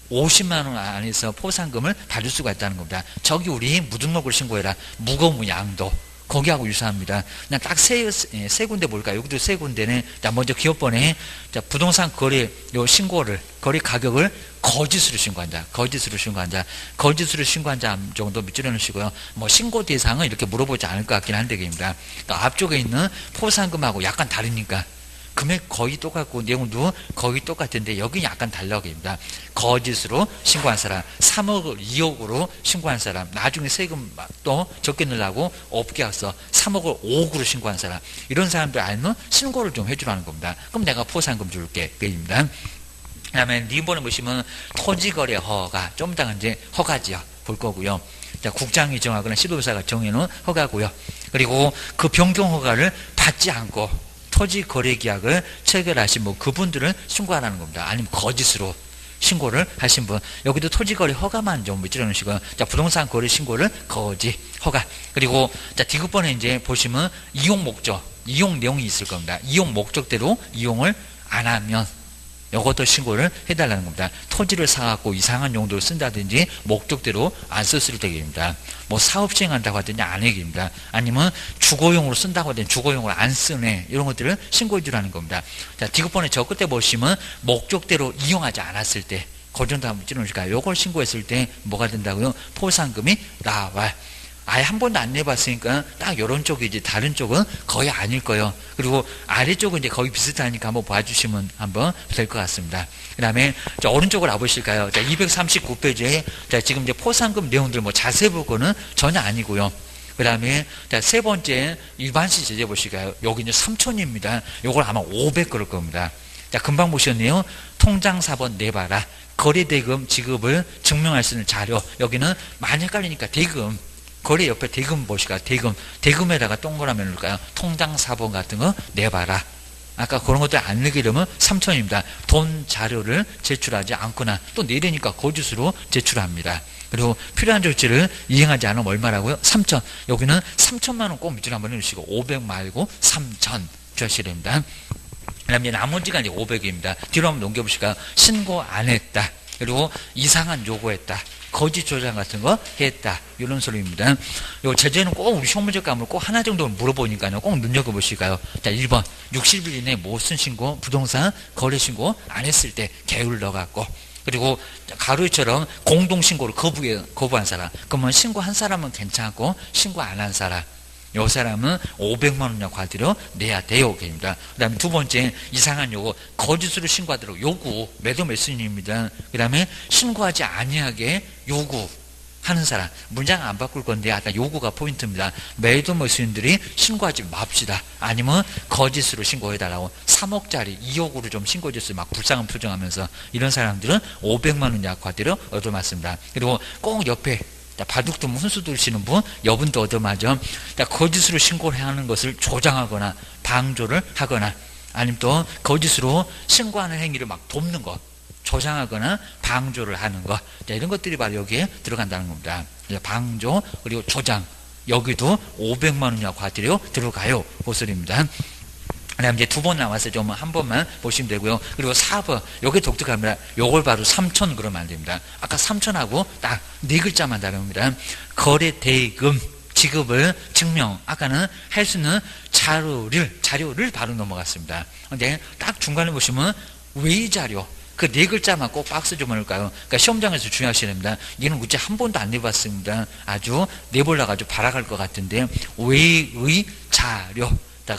50만 원 안에서 포상금을 받을 수가 있다는 겁니다. 저기 우리 무등록을 신고해라. 무거무양도. 거기하고 유사합니다. 그냥 딱 세 군데 볼까요? 여기도 세 군데네. 자, 먼저 기업번에 자, 부동산 거래 요 신고를 거래 가격을 거짓으로 신고한다. 거짓으로 신고한다. 거짓으로 신고한다 정도 밑줄여 놓으시고요. 뭐 신고 대상은 이렇게 물어보지 않을 것 같긴 한데 그러니까 앞쪽에 있는 포상금하고 약간 다르니까 금액 거의 똑같고 내용도 거의 똑같은데 여기는 약간 달라고 합니다. 거짓으로 신고한 사람 3억을 2억으로 신고한 사람 나중에 세금 또 적게 내려고 없게 와서 3억을 5억으로 신고한 사람 이런 사람들 알면 신고를 좀 해주라는 겁니다. 그럼 내가 포상금 줄게 그입니다. 그 다음에 리본에 보시면 토지거래 허가 좀 이따가 이제 허가지요 볼 거고요. 자, 국장이 정하거나 시도조사가 정해놓은 허가고요. 그리고 그 변경 허가를 받지 않고 토지 거래 계약을 체결하신 분 그분들은 신고하라는 겁니다. 아니면 거짓으로 신고를 하신 분 여기도 토지 거래 허가만 좀 밑줄여 놓으시고요. 자, 부동산 거래 신고를 거짓 허가 그리고 자 디귿번에 이제 보시면 이용 목적 이용 내용이 있을 겁니다. 이용 목적대로 이용을 안 하면 이것도 신고를 해달라는 겁니다. 토지를 사갖고 이상한 용도로 쓴다든지 목적대로 안 썼을 때입니다. 뭐 사업 시행한다고 하든지 안 해입니다. 아니면 주거용으로 쓴다고 하든지 주거용으로 안 쓰네 이런 것들을 신고해 주라는 겁니다. 자, 디귿번에 저 끝에 보시면 목적대로 이용하지 않았을 때 그 정도 한번 찔러주실까요? 이걸 신고했을 때 뭐가 된다고요? 포상금이 나와. 아예 한 번도 안 내봤으니까 딱 이런 쪽이지 다른 쪽은 거의 아닐 거예요. 그리고 아래쪽은 이제 거의 비슷하니까 한번 봐주시면 한번 될 것 같습니다. 그 다음에 오른쪽을 와보실까요? 자, 239페이지에 자, 지금 이제 포상금 내용들 뭐 자세히 볼 거는 전혀 아니고요. 그 다음에 세 번째 일반시 제재 보시가요. 여기 이제 3천입니다. 요걸 아마 500 그럴 겁니다. 자, 금방 보셨네요. 통장 4번 내봐라. 거래대금 지급을 증명할 수 있는 자료. 여기는 많이 헷갈리니까 대금. 거래 옆에 대금 보시가 대금. 대금에다가 동그라미 넣을까요? 통장 4번 같은 거 내봐라. 아까 그런 것들 안 내게 되면 3천입니다. 돈 자료를 제출하지 않거나 또 내리니까 거짓으로 제출합니다. 그리고 필요한 조치를 이행하지 않으면 얼마라고요? 3천. 여기는 3천만 원 꼭 밑줄 한번 해주시고 500 말고 3천 주하셔야 됩니다. 그 다음에 나머지가 이제 500입니다. 뒤로 한번 넘겨보실까요? 신고 안 했다. 그리고 이상한 요구했다. 거짓 조장 같은 거 했다. 이런 소리입니다. 요 제재는 꼭 우리 시험 문제 감을 꼭 하나 정도 물어보니까요. 꼭 눈여겨보실까요? 자, 1번. 60일 이내에 모순 신고, 부동산 거래 신고 안 했을 때 개율 넣어갖고. 그리고 가로처럼 공동신고를 거부한 사람. 그러면 신고한 사람은 괜찮고 신고 안 한 사람. 요 사람은 500만 원이나 과태료 내야 돼요. 입니다. 그 다음에 두 번째 이상한 요구. 거짓으로 신고하도록 요구. 매도 매수인입니다. 그 다음에 신고하지 아니하게 요구하는 사람. 문장 안 바꿀 건데 아까 요구가 포인트입니다. 매도 매수인들이 신고하지 맙시다. 아니면 거짓으로 신고해달라고 3억짜리 2억으로 좀 신고해줬어요. 막 불쌍한 표정하면서. 이런 사람들은 500만 원 이하 과태료 얻어맞습니다. 그리고 꼭 옆에 바둑 두면 훈수 두시는 분, 여분도 얻어맞아. 거짓으로 신고를 하는 것을 조장하거나 방조를 하거나 아니면 또 거짓으로 신고하는 행위를 막 돕는 것, 조장하거나 방조를 하는 것. 이런 것들이 바로 여기에 들어간다는 겁니다. 방조 그리고 조장. 여기도 500만 원 이하 과태료 들어가요. 그 소리입니다. 그 다음에 이제 두 번 나와서 좀 한 번만 보시면 되고요. 그리고 4번. 요게 독특합니다. 요걸 바로 3천 그러면 안 됩니다. 아까 3천하고 딱 네 글자만 다릅니다. 거래 대금 지급을 증명. 아까는 할 수 있는 자료를 바로 넘어갔습니다. 근데 딱 중간에 보시면 외의자료. 그 네 글자만 꼭 박스 좀 넣을까요? 그러니까 시험장에서 중요하셔야 됩니다. 얘는 우째 한 번도 안 내봤습니다. 아주 내보려고 아주 발악할 것 같은데 외의 자료.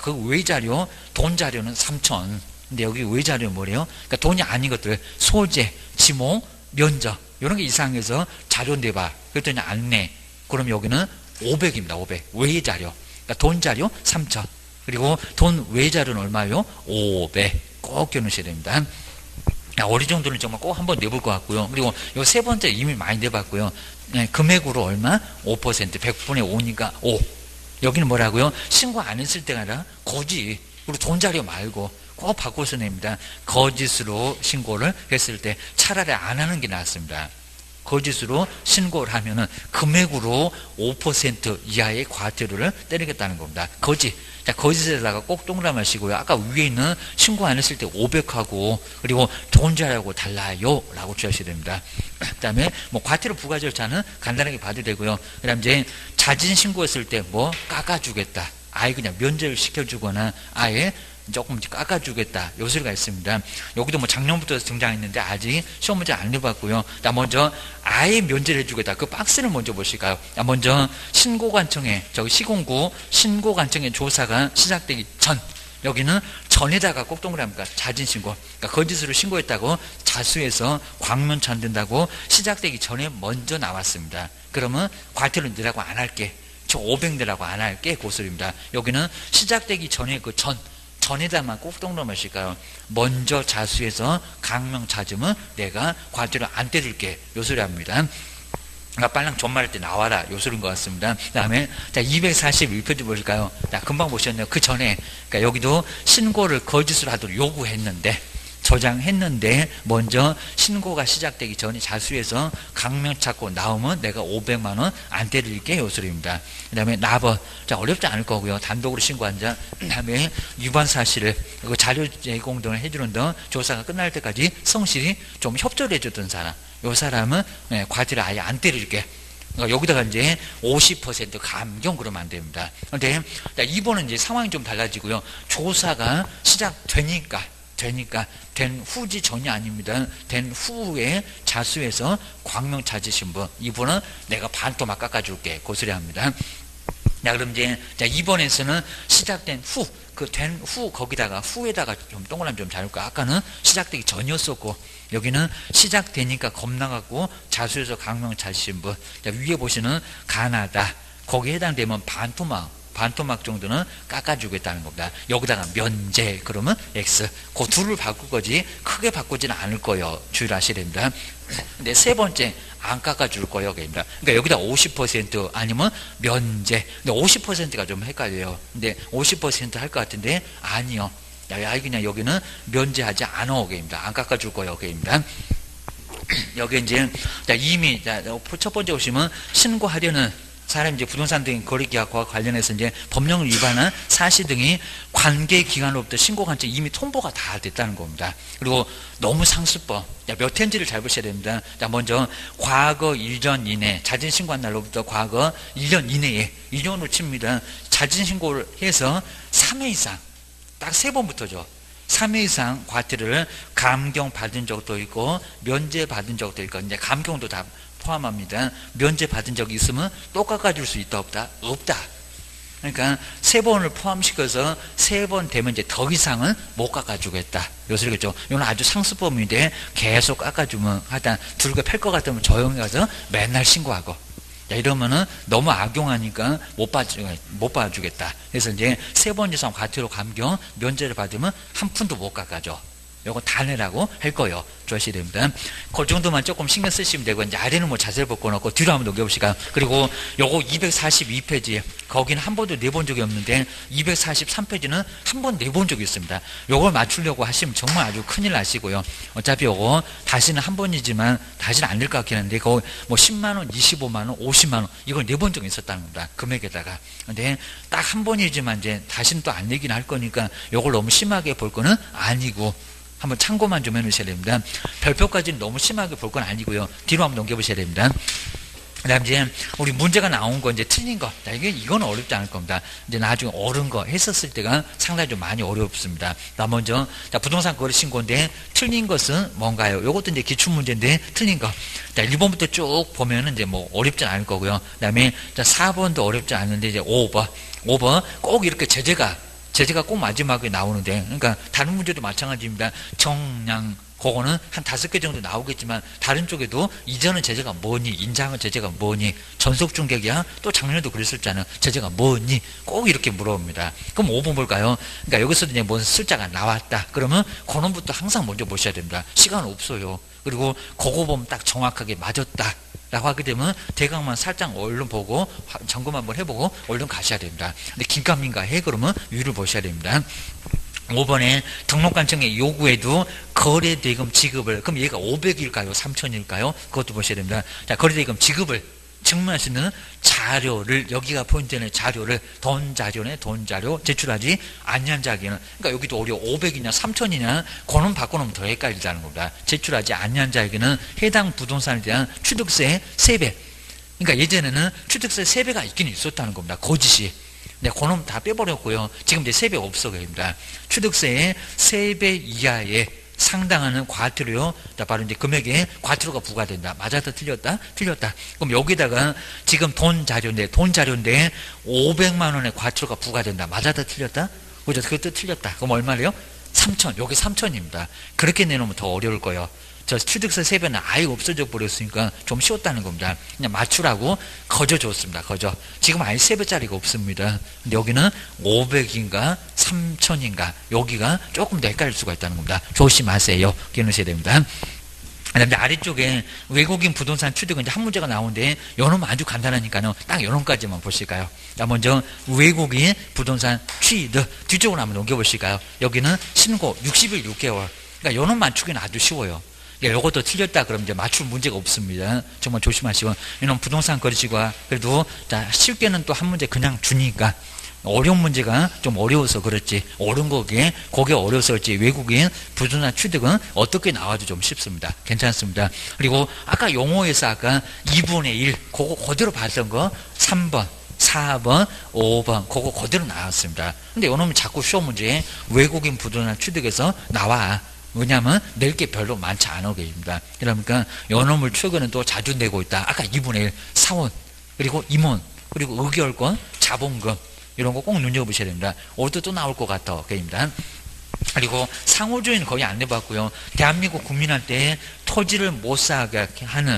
그 외자료, 돈 자료는 3천. 근데 여기 외자료 뭐래요? 그러니까 돈이 아닌 것들, 소재, 지목, 면적, 이런 게 이상해서 자료 내봐. 그랬더니 안 내. 그럼 여기는 500입니다. 500. 외자료. 그러니까 돈 자료 3천. 그리고 돈 외자료는 얼마요? 500. 꼭 겨누셔야 됩니다. 어리 정도는 정말 꼭 한번 내볼 것 같고요. 그리고 요 세 번째 이미 많이 내봤고요. 네, 금액으로 얼마? 5%. 100분의 5니까 5. 여기는 뭐라고요? 신고 안 했을 때가 아니라 거짓. 그리고 돈 자료 말고 꼭 바꿔서 냅니다. 거짓으로 신고를 했을 때 차라리 안 하는 게 낫습니다. 거짓으로 신고를 하면은 금액으로 5% 이하의 과태료를 때리겠다는 겁니다. 거짓. 자, 거짓에다가 꼭 동그라미 하시고요. 아까 위에 있는 신고 안 했을 때 500하고 그리고 돈 자료하고 달라요 라고 주셔야 됩니다. 그 다음에 뭐 과태료 부과 절차는 간단하게 봐도 되고요. 그 다음에 이제 자진 신고했을 때 뭐 깎아주겠다. 아예 그냥 면제를 시켜주거나 아예 조금 깎아주겠다. 요 소리가 있습니다. 여기도 뭐 작년부터 등장했는데 아직 시험 문제 안 내봤고요. 먼저 아예 면제를 해주겠다. 그 박스를 먼저 보실까요? 먼저 신고관청에 저기 시공구 신고관청의 조사가 시작되기 전. 여기는 전에다가 꼭 동그라미가 자진신고. 그러니까 거짓으로 신고했다고 자수해서 광명차 안 된다고 시작되기 전에 먼저 나왔습니다. 그러면 과태료 내라고 안 할게. 저 500 내라고 안 할게. 그 소리입니다. 여기는 시작되기 전에 그 전에다만 꼭 동그라미 하실까요? 먼저 자수해서 강명 찾으면 내가 과태료 안 때릴게. 요 소리 합니다. 그러니까 빨랑 전말할 때 나와라. 요 소리인 것 같습니다. 그 다음에 241페이지 보실까요? 금방 보셨네요. 그 전에 그러니까 여기도 신고를 거짓으로 하도록 요구했는데 저장했는데 먼저 신고가 시작되기 전에 자수해서 강명 찾고 나오면 내가 500만 원 안 때릴게. 요 소리입니다. 그 다음에 나버. 자, 어렵지 않을 거고요. 단독으로 신고한 자. 그 다음에 위반 사실을 자료 제공 등을 해주는 등 조사가 끝날 때까지 성실히 좀 협조를 해줬던 사람. 요 사람은 과태료 아예 안 때릴게. 그러니까 여기다가 이제 50% 감경 그러면 안 됩니다. 그런데 이번은 이제 상황이 좀 달라지고요. 조사가 시작되니까 된 후지 전이 아닙니다. 된 후에 자수해서 광명 찾으신 분, 이분은 내가 반토막 깎아줄게. 그 소리 합니다. 자, 그럼 이제 2번에서는 시작된 후, 그 된 후 거기다가 후에다가 좀 동그라미 좀 잡을까. 아까는 시작되기 전이었었고 여기는 시작되니까 겁나갖고 자수해서 강명 찾으신 분. 자, 위에 보시는 가나다. 거기에 해당되면 반토막 정도는 깎아주겠다는 겁니다. 여기다가 면제 그러면 X. 그 둘을 바꿀 거지 크게 바꾸지는 않을 거예요. 주의하셔야 됩니다. 근데 세 번째 안 깎아줄 거예요. 그러니까 여기다 50% 아니면 면제. 근데 50%가 좀 헷갈려요. 근데 50% 할 것 같은데 아니요. 그냥 여기는 면제하지 않아. 그입니다. 안 깎아줄 거예요. 그입니다. 여기 이제 이미 첫 번째 보시면 신고하려는 사람 이제 부동산 등 거래계약과 관련해서 이제 법령을 위반한 사실 등이 관계 기관으로부터 신고관청 이미 통보가 다 됐다는 겁니다. 그리고 너무 상습법 몇 회인지를 잘 보셔야 됩니다. 먼저 과거 1년 이내 자진 신고한 날로부터 과거 1년 이내에 1년으로 칩니다. 자진 신고를 해서 3회 이상 딱 3번부터죠. 3회 이상 과태료를 감경받은 적도 있고 면제받은 적도 있고 이제 감경도 다 포함합니다. 면제받은 적이 있으면 또 깎아줄 수 있다 없다? 없다. 그러니까 3번을 포함시켜서 3번 되면 이제 더 이상은 못 깎아주겠다. 요소리겠죠. 이건 아주 상습범인데 계속 깎아주면 하여튼 둘게 팰 것 같으면 조용히 가서 맨날 신고하고 이러면은 너무 악용하니까 못 봐주겠다. 그래서 이제 3번 이상 과태료 감경 면제를 받으면 한 푼도 못 깎아줘. 요거 다 내라고 할 거예요. 조심해야 됩니다. 그 정도만 조금 신경 쓰시면 되고, 이제 아래는 뭐 자세히 바꿔놓고 뒤로 한번 넘겨보실까요? 그리고 요거 242페이지, 거기는 한 번도 내본 적이 없는데, 243페이지는 한 번 내본 적이 있습니다. 요걸 맞추려고 하시면 정말 아주 큰일 나시고요. 어차피 요거 다시는 한 번이지만, 다시는 안 될 것 같긴 한데, 거기 뭐 10만원, 25만원, 50만원, 이걸 내본 적이 있었다는 겁니다. 금액에다가. 근데 딱 한 번이지만, 이제 다시는 또 안 내긴 할 거니까, 요걸 너무 심하게 볼 거는 아니고, 한번 참고만 좀 해놓으셔야 됩니다. 별표까지는 너무 심하게 볼 건 아니고요. 뒤로 한번 넘겨보셔야 됩니다. 그 다음 이제 우리 문제가 나온 거 이제 틀린 거. 이건 어렵지 않을 겁니다. 이제 나중에 옳은 거 했었을 때가 상당히 좀 많이 어렵습니다. 나 먼저 부동산 거래 신고인데 틀린 것은 뭔가요? 이것도 이제 기출문제인데 틀린 거. 1번부터 쭉 보면은 이제 뭐 어렵지 않을 거고요. 그 다음에 4번도 어렵지 않은데 이제 5번 꼭 이렇게 제재가 꼭 마지막에 나오는데, 그러니까 다른 문제도 마찬가지입니다. 정량, 그거는 한 5개 정도 나오겠지만, 다른 쪽에도 이전은 제재가 뭐니, 인장은 제재가 뭐니, 전속중개기야, 또 작년에도 그랬었잖아요. 제재가 뭐니, 꼭 이렇게 물어봅니다. 그럼 5번 볼까요? 그러니까 여기서도 이제 뭔 숫자가 나왔다. 그러면 그놈부터 항상 먼저 보셔야 됩니다. 시간 없어요. 그리고 그거 보면 딱 정확하게 맞았다 라고 하게 되면 대강만 살짝 얼른 보고 점검 한번 해보고 얼른 가셔야 됩니다. 근데 긴가민가 해 그러면 위를 보셔야 됩니다. 5번에 등록관청의 요구에도 거래대금 지급을, 그럼 얘가 500일까요 3000일까요? 그것도 보셔야 됩니다. 자, 거래대금 지급을 증명할 수 있는 자료를, 여기가 포인트는 자료를, 돈 자료 제출하지 않는 자에게는, 그러니까 여기도 어려워. 500이냐 3000이냐 그놈 바꿔놓으면 더 헷갈리다는 겁니다. 제출하지 않는 자에게는 해당 부동산에 대한 취득세 3배, 그러니까 예전에는 취득세 3배가 있긴 있었다는 겁니다. 거짓이. 네, 그놈 다 빼버렸고요. 지금 이제 3배 없어 그럽니다. 취득세의 3배 이하의 상당하는 과태료, 바로 이제 금액에 과태료가 부과된다. 맞았다, 틀렸다? 틀렸다. 그럼 여기다가 지금 돈 자료인데 500만 원의 과태료가 부과된다. 맞았다, 틀렸다? 그죠? 그것도 틀렸다. 그럼 얼마래요? 3천. 여기 3천입니다. 그렇게 내놓으면 더 어려울 거예요. 저 취득세 3배는 아예 없어져 버렸으니까 좀 쉬웠다는 겁니다. 그냥 맞추라고 거저 줬습니다. 거저. 지금 아예 3배짜리가 없습니다. 근데 여기는 500인가 3000인가 여기가 조금 더 헷갈릴 수가 있다는 겁니다. 조심하세요. 기억하셔야 됩니다. 그 다음에 아래쪽에 외국인 부동산 취득은 이제 한 문제가 나오는데 요놈은 아주 간단하니까요. 딱 요놈까지만 보실까요? 자, 먼저 외국인 부동산 취득 뒤쪽으로 한번 넘겨보실까요? 여기는 신고 60일 6개월. 그러니까 요놈 맞추기는 아주 쉬워요. 요것도 틀렸다 그러면 이제 맞출 문제가 없습니다. 정말 조심하시고. 이놈 부동산 거래시가 그래도 자, 쉽게는 또 한 문제 그냥 주니까 어려운 문제가 좀 어려워서 그렇지, 옳은 거기에 그게 어려워서 그렇지, 외국인 부동산 취득은 어떻게 나와도 좀 쉽습니다. 괜찮습니다. 그리고 아까 용어에서 아까 2분의 1 그거 그대로 봤던 거 3번 4번, 5번 그거 그대로 나왔습니다. 근데 요놈이 자꾸 시험 문제에 외국인 부동산 취득에서 나와. 왜냐하면 낼 게 별로 많지 않아 계십니다. 그러니까 요놈을 최근에 또 자주 내고 있다. 아까 2분의 1 사원, 그리고 임원, 그리고 의결권, 자본금 이런 거 꼭 눈여보셔야 됩니다. 오늘도 또 나올 것 같아 계십니다. 그리고 상호주의는 거의 안 내봤고요. 대한민국 국민한테 토지를 못 사게 하는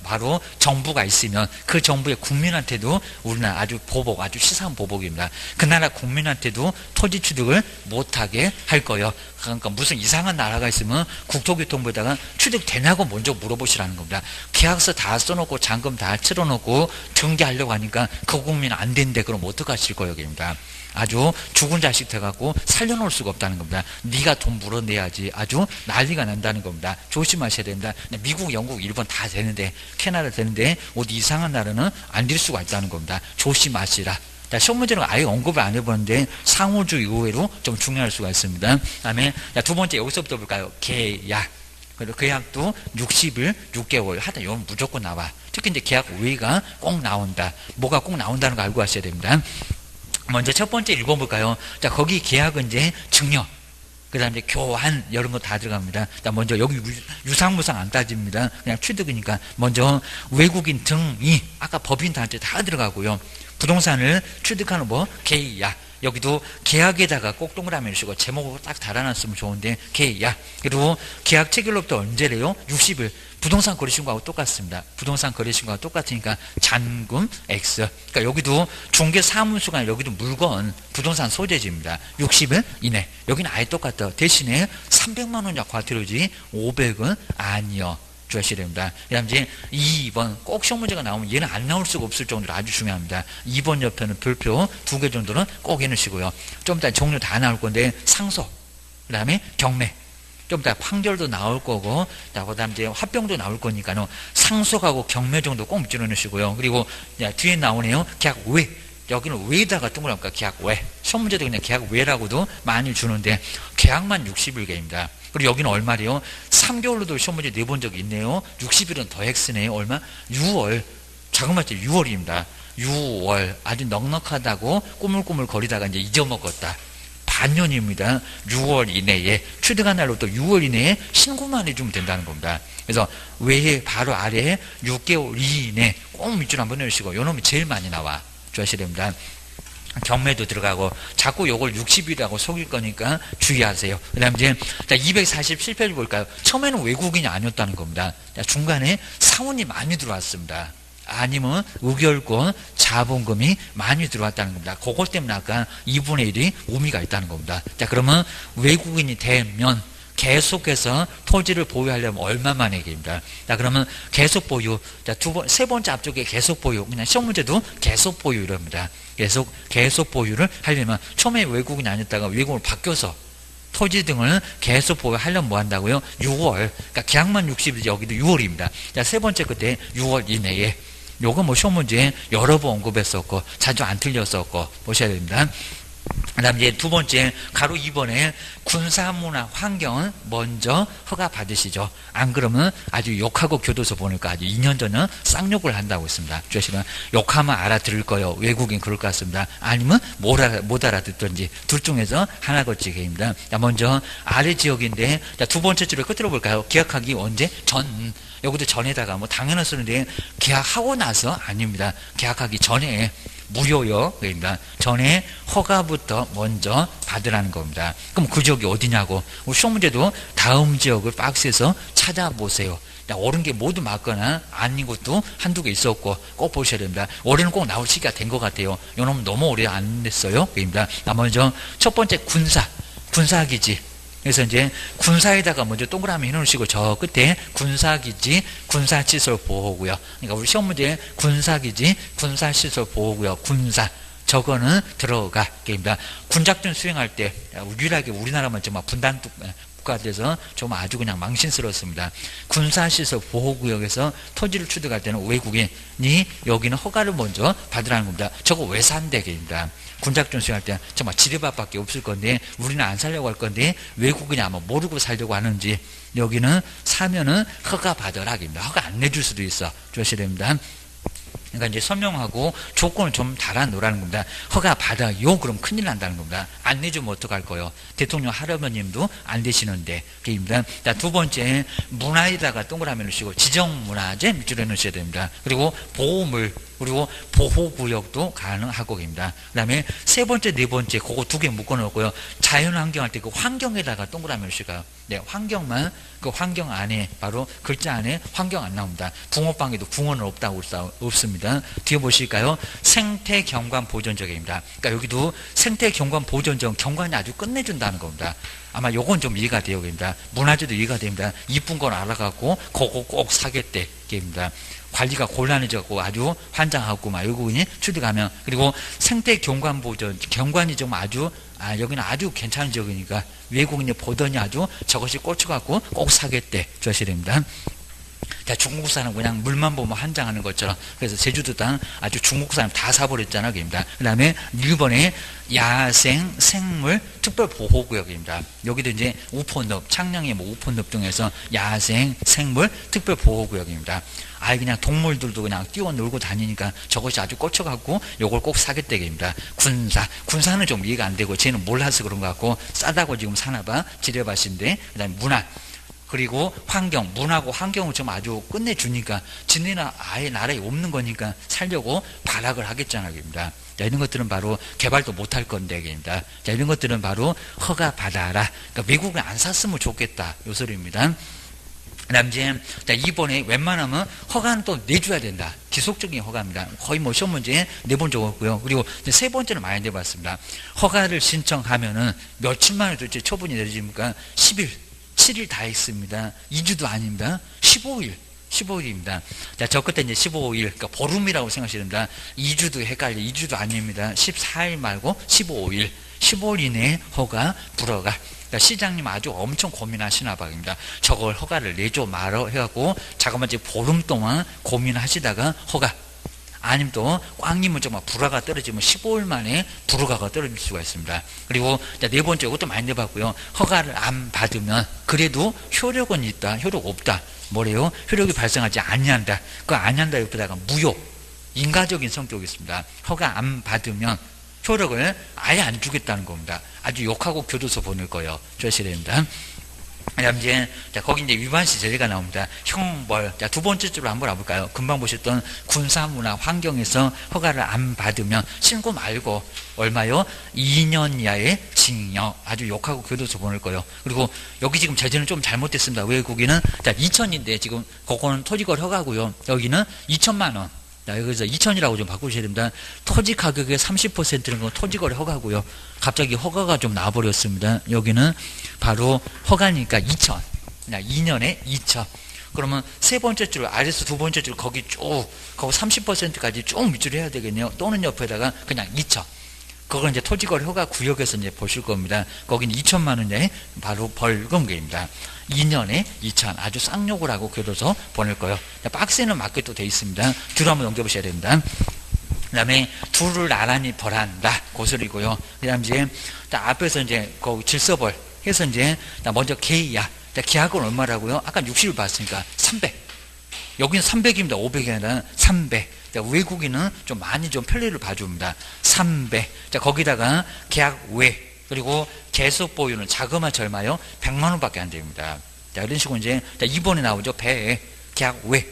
바로 정부가 있으면 그 정부의 국민한테도 우리나라 아주 보복, 아주 치사한 보복입니다. 그 나라 국민한테도 토지 취득을 못하게 할 거예요. 그러니까 무슨 이상한 나라가 있으면 국토교통부에다가 취득되냐고 먼저 물어보시라는 겁니다. 계약서 다 써놓고 잔금 다 치러놓고 등기하려고 하니까 그 국민 안 된대. 그럼 어떡하실 거예요? 입니다. 아주 죽은 자식 돼갖고 살려놓을 수가 없다는 겁니다. 네가 돈 물어내야지 아주 난리가 난다는 겁니다. 조심하셔야 됩니다. 미국, 영국, 일본 다 되는데 캐나다 되는데 어디 이상한 나라는 안 될 수가 있다는 겁니다. 조심하시라. 자, 시험 문제는 아예 언급을 안 해보는데 상호주 의외로 좀 중요할 수가 있습니다. 다음에 두 번째 여기서부터 볼까요? 계약. 그리고 계약도 60일, 6개월 하다 이건 무조건 나와. 특히 이제 계약 외가 꼭 나온다. 뭐가 꼭 나온다는 거 알고 하셔야 됩니다. 먼저 첫 번째 읽어볼까요? 자, 거기 계약은 이제 증여, 그 다음에 교환, 이런 거 다 들어갑니다. 자, 먼저 여기 유상무상 안 따집니다. 그냥 취득이니까. 먼저 외국인 등이, 아까 법인단체 다 들어가고요. 부동산을 취득하는 계약. 여기도 계약에다가 꼭 동그라미를 쓰고 제목을 딱 달아놨으면 좋은데, 계약. 그리고 계약 체결로부터 언제래요? 60일. 부동산 거래신고하고 똑같습니다. 부동산 거래신고하고 똑같으니까 잔금 X. 그러니까 여기도 중개사무소가 여기도 물건, 부동산 소재지입니다. 60일 이내. 여기는 아예 똑같다. 대신에 300만 원이야 과태료지 500은 아니요. 주셔야 됩니다. 그 다음 이제 2번 꼭 시험 문제가 나오면 얘는 안 나올 수가 없을 정도로 아주 중요합니다. 2번 옆에는 별표 2개 정도는 꼭 해놓으시고요. 좀 이따 종류 다 나올 건데 상소, 그 다음에 경매, 좀 이따 판결도 나올 거고, 그 다음 이제 합병도 나올 거니까요. 상소하고 경매 정도 꼭 묶여 놓으시고요. 그리고 뒤에 나오네요. 계약 외. 여기는 외에다가 동그라니까 계약 외. 시험 문제도 그냥 계약 외라고도 많이 주는데 계약만 60일계입니다. 그리고 여기는 얼마래요? 3개월로도 시험 문제 내본 적이 있네요. 60일은 더 X네요. 얼마? 6월. 자그마치 6월입니다. 6월. 아주 넉넉하다고 꾸물꾸물 거리다가 이제 잊어먹었다. 반년입니다. 6월 이내에 취득한 날로부터 6월 이내에 신고만 해주면 된다는 겁니다. 그래서 외에 바로 아래에 6개월 이내 꼭 밑줄 한번 넣으시고 요 놈이 제일 많이 나와. 주셔야 됩니다. 경매도 들어가고 자꾸 요걸 60이라고 속일 거니까 주의하세요. 그 다음 이제 247페이지 볼까요? 처음에는 외국인이 아니었다는 겁니다. 중간에 사원이 많이 들어왔습니다. 아니면 의결권, 자본금이 많이 들어왔다는 겁니다. 그것 때문에 아까 2분의 1이 의미가 있다는 겁니다. 자, 그러면 외국인이 되면 계속해서 토지를 보유하려면 얼마만 얘기입니다. 자, 그러면 계속 보유. 자, 세 번째 앞쪽에 계속 보유. 그냥 시험 문제도 계속 보유 이럽니다. 계속 보유를 하려면 처음에 외국인이 아니었다가 외국으로 바뀌어서 토지 등을 계속 보유하려면 뭐 한다고요? 6월. 그러니까 계약만 60일, 여기도 6월입니다. 자, 세 번째 끝에 6월 이내에. 요거 시험 문제에 여러 번 언급했었고, 자주 안 틀렸었고, 보셔야 됩니다. 그 다음 이제 두 번째, 가로 2번에 군사문화 환경은 먼저 허가 받으시죠. 안 그러면 아주 욕하고 교도소 보니까 아주 2년 전에 쌍욕을 한다고 했습니다. 주시면 욕하면 알아들을 거예요. 외국인 그럴 것 같습니다. 아니면 못 알아듣든지 둘 중에서 하나 거치기입니다. 먼저 아래 지역인데, 두 번째 줄을 끝으로 볼까요? 계약하기 언제? 전. 여기도 전에다가 당연히 쓰는데 계약하고 나서 아닙니다. 계약하기 전에 무료요. 그러니까 전에 허가부터 먼저 받으라는 겁니다. 그럼 그 지역이 어디냐고. 시험 문제도 다음 지역을 박스에서 찾아보세요. 옳은 게 모두 맞거나 아닌 것도 한두 개 있었고 꼭 보셔야 됩니다. 올해는 꼭 나올 시기가 된 것 같아요. 이놈은 너무 오래 안 됐어요. 그러니까 먼저 첫 번째 군사기지. 그래서 이제 군사에다가 먼저 동그라미 해놓으시고 저 끝에 군사기지, 군사시설 보호구역. 그러니까 우리 시험 문제에 군사기지, 군사시설 보호구역, 군사. 저거는 들어가. 그러니까 군작전 수행할 때 유일하게 우리나라만 정말 분단 국가돼서 좀 아주 그냥 망신스럽습니다. 군사시설 보호구역에서 토지를 취득할 때는 외국인이 여기는 허가를 먼저 받으라는 겁니다. 저거 왜 산대? 입니다. 군작전 수행할 때 정말 지뢰밭밖에 없을 건데 우리는 안 살려고 할 건데 외국인이 아마 모르고 살려고 하는지 여기는 사면은 허가 받으라. 입니다. 허가 안 내줄 수도 있어. 조심해야 됩니다. 그러니까 이제 설명하고 조건을 좀 달아놓으라는 겁니다. 허가 받아요. 그럼 큰일 난다는 겁니다. 안 내주면 어떡할 거예요? 대통령 할아버님도 안 되시는데. 그입니다. 자, 두 번째, 문화에다가 동그라미 넣으시고 지정문화재 밑줄에 넣으셔야 됩니다. 그리고 보호물, 그리고 보호구역도 가능하고입니다. 그 다음에 세 번째, 네 번째, 그거 두 개 묶어놓고요. 자연환경 할 때 그 환경에다가 동그라미 넣으시고요. 네, 환경만, 그 환경 안에, 바로 글자 안에 환경 안 나옵니다. 붕어빵에도 붕어는 없습니다. 뒤에 보실까요? 생태경관보전적입니다. 그러니까 여기도 생태경관보전적, 경관이 아주 끝내준다는 겁니다. 아마 요건 좀 이해가 돼요. 문화재도 이해가 됩니다. 이쁜 건 알아갖고, 그거 꼭 사겠대입니다. 관리가 곤란해져갖고 아주 환장하고 막 외국인이 출입하면. 그리고 생태경관보전, 경관이 좀 아주, 여기는 아주 괜찮은 지역이니까 외국인이 보더니 아주 저것이 꽂혀갖고 꼭 사겠대. 주셔야 됩니다. 자, 중국 사람 그냥 물만 보면 환장하는 것처럼. 그래서 제주도 땅 아주 중국 사람 다 사버렸잖아요. 그 다음에 일본의 야생 생물 특별보호구역입니다. 여기도 이제 우포늪, 창녕의 뭐 우포늪 등에서 야생 생물 특별보호구역입니다. 아예 그냥 동물들도 그냥 뛰어놀고 다니니까 저것이 아주 꽂혀갖고 요걸 꼭 사겠다입니다. 군사는 좀 이해가 안 되고 쟤는 몰라서 그런 것 같고 싸다고 지금 사나봐 지뢰밭인데. 그 다음에 문화, 그리고 환경, 문하고 환경을 좀 아주 끝내주니까 지네나 아예 나라에 없는 거니까 살려고 발악을 하겠잖아요. 자, 이런 것들은 바로 개발도 못할 건데. 자, 이런 것들은 바로 허가 받아라. 그러니까 외국에 안 샀으면 좋겠다. 요 소리입니다. 그 다음 이제, 자, 이번에 웬만하면 허가는 또 내줘야 된다. 기속적인 허가입니다. 거의 뭐 시험 문제에 내본 적 없고요. 그리고 세 번째는 많이 내봤습니다. 허가를 신청하면은 며칠만에 도대체 처분이 내려집니까? 10일. 7일 다 했습니다. 2주도 아닙니다. 15일입니다. 자, 저 끝에 이제 15일, 그러니까 보름이라고 생각하셔야 됩니다. 2주도 헷갈려. 2주도 아닙니다. 14일 말고 15일. 15일 이내에 허가 불허가. 그러니까 시장님 아주 엄청 고민하시나 봐입니다. 저걸 허가를 내줘 말어 해갖고 잠깐만 이제 보름 동안 고민하시다가 허가. 아니면 또 꽝님은 정말 불화가 떨어지면 15일 만에 불허가가 떨어질 수가 있습니다. 그리고 네 번째, 이것도 많이 내봤고요. 허가를 안 받으면 그래도 효력은 있다, 효력 없다. 뭐래요? 효력이 발생하지 아니한다. 그 아니한다 옆에다가 무효, 인가적인 성격이 있습니다. 허가 안 받으면 효력을 아예 안 주겠다는 겁니다. 아주 욕하고 교도소 보낼 거예요. 조심해야 됩니다. 이제, 자, 거기 이제 위반시 제재가 나옵니다. 형벌. 자, 두 번째 줄로 한번 알아볼까요? 금방 보셨던 군사문화 환경에서 허가를 안 받으면 신고 말고 얼마요? 2년 이하의 징역. 아주 욕하고 교도소 보낼 거예요. 그리고 여기 지금 제재는 좀 잘못됐습니다. 외국인은, 자, 2천인데 지금 그거는 토지거래 허가고요. 여기는 2천만 원. 자, 여기서 2천이라고 좀 바꾸셔야 됩니다. 토지 가격의 30%는 건 토지거래 허가고요. 갑자기 허가가 좀 나와버렸습니다. 여기는 바로 허가니까 2천. 2년에 2천. 그러면 세 번째 줄, 아래서 두 번째 줄 거기 쭉, 거기 30%까지 쭉 밑줄 해야 되겠네요. 또는 옆에다가 그냥 2천. 그건 이제 토지거래 허가 구역에서 이제 보실 겁니다. 거기는 2천만 원에 바로 벌금계입니다. 2년에 2천. 아주 쌍욕을 하고 교도소 보낼 거예요. 박스에는 맞게 또 돼 있습니다. 뒤로 한번 넘겨보셔야 됩니다. 그 다음에 둘을 나란히 벌한다. 고소리고요. 그 다음 이제 앞에서 이제 그 질서벌 해서 이제 먼저 계약. 계약은 얼마라고요? 아까 60을 봤으니까 300. 여기는 300입니다. 500이 아니라 300. 자, 외국인은 좀 많이 좀 편리를 봐줍니다. 300. 자, 거기다가 계약 외. 그리고 계속 보유는 자그마치 얼마요? 100만 원밖에 안 됩니다. 자, 이런 식으로 이제, 자, 2번에 나오죠. 배, 계약 외.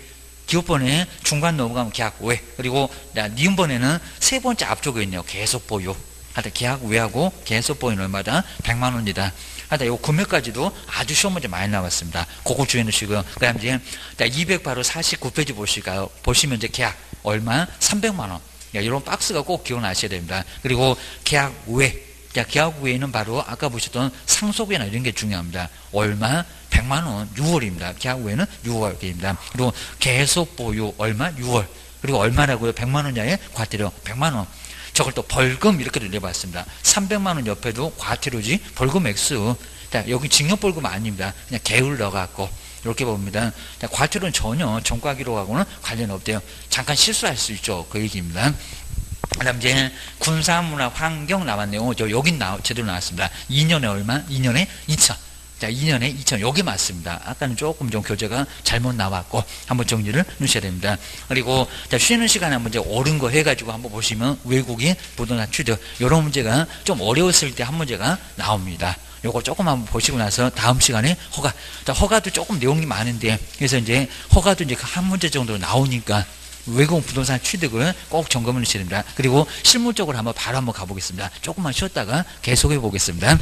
기업번에 중간 넘어가면 계약 외. 그리고, 니은번에는 세 번째 앞쪽에 있네요. 계속 보유. 하여튼 계약 외하고 계속 보유는 얼마다? 100만 원이다. 하여튼 요 금액까지도 아주 시험 문제 많이 나왔습니다. 그거 주의해 놓으시고요. 그 다음 이제, 200 바로 49페이지 보실까요? 보시면 이제 계약 얼마? 300만 원. 이런 박스가 꼭 기억나셔야 됩니다. 그리고 계약 외. 자, 계약 외에는 바로 아까 보셨던 상속이나 이런 게 중요합니다. 얼마? 100만 원, 6월입니다. 계약 외에는 6월입니다. 그리고 계속 보유 얼마? 6월. 그리고 얼마라고요? 100만 원 이하의 과태료 100만 원. 저걸 또 벌금 이렇게도 내봤습니다. 300만 원 옆에도 과태료지 벌금 액수. 자, 여기 징역벌금 아닙니다. 그냥 개울 넣어갖고 이렇게 봅니다. 자, 과태료는 전혀 전과기록하고는 관련 없대요. 잠깐 실수할 수 있죠. 그 얘기입니다. 그 다음 이제 군사문화 환경 나왔네요. 저 여긴 제대로 나왔습니다. 2년에 얼마? 2년에 2천. 자, 2년에 2천, 여기 맞습니다. 아까는 조금 좀 교재가 잘못 나왔고, 한번 정리를 해주셔야 됩니다. 그리고, 자, 쉬는 시간에 한번 이제 옳은 거 해가지고 한번 보시면, 외국인 부동산 취득, 이런 문제가 좀 어려웠을 때 한 문제가 나옵니다. 요거 조금 한번 보시고 나서 다음 시간에 허가. 자, 허가도 조금 내용이 많은데, 그래서 이제 허가도 이제 한 문제 정도 나오니까, 외국 부동산 취득을 꼭 점검을 해주셔야 됩니다. 그리고 실무적으로 한번 바로 한번 가보겠습니다. 조금만 쉬었다가 계속해 보겠습니다.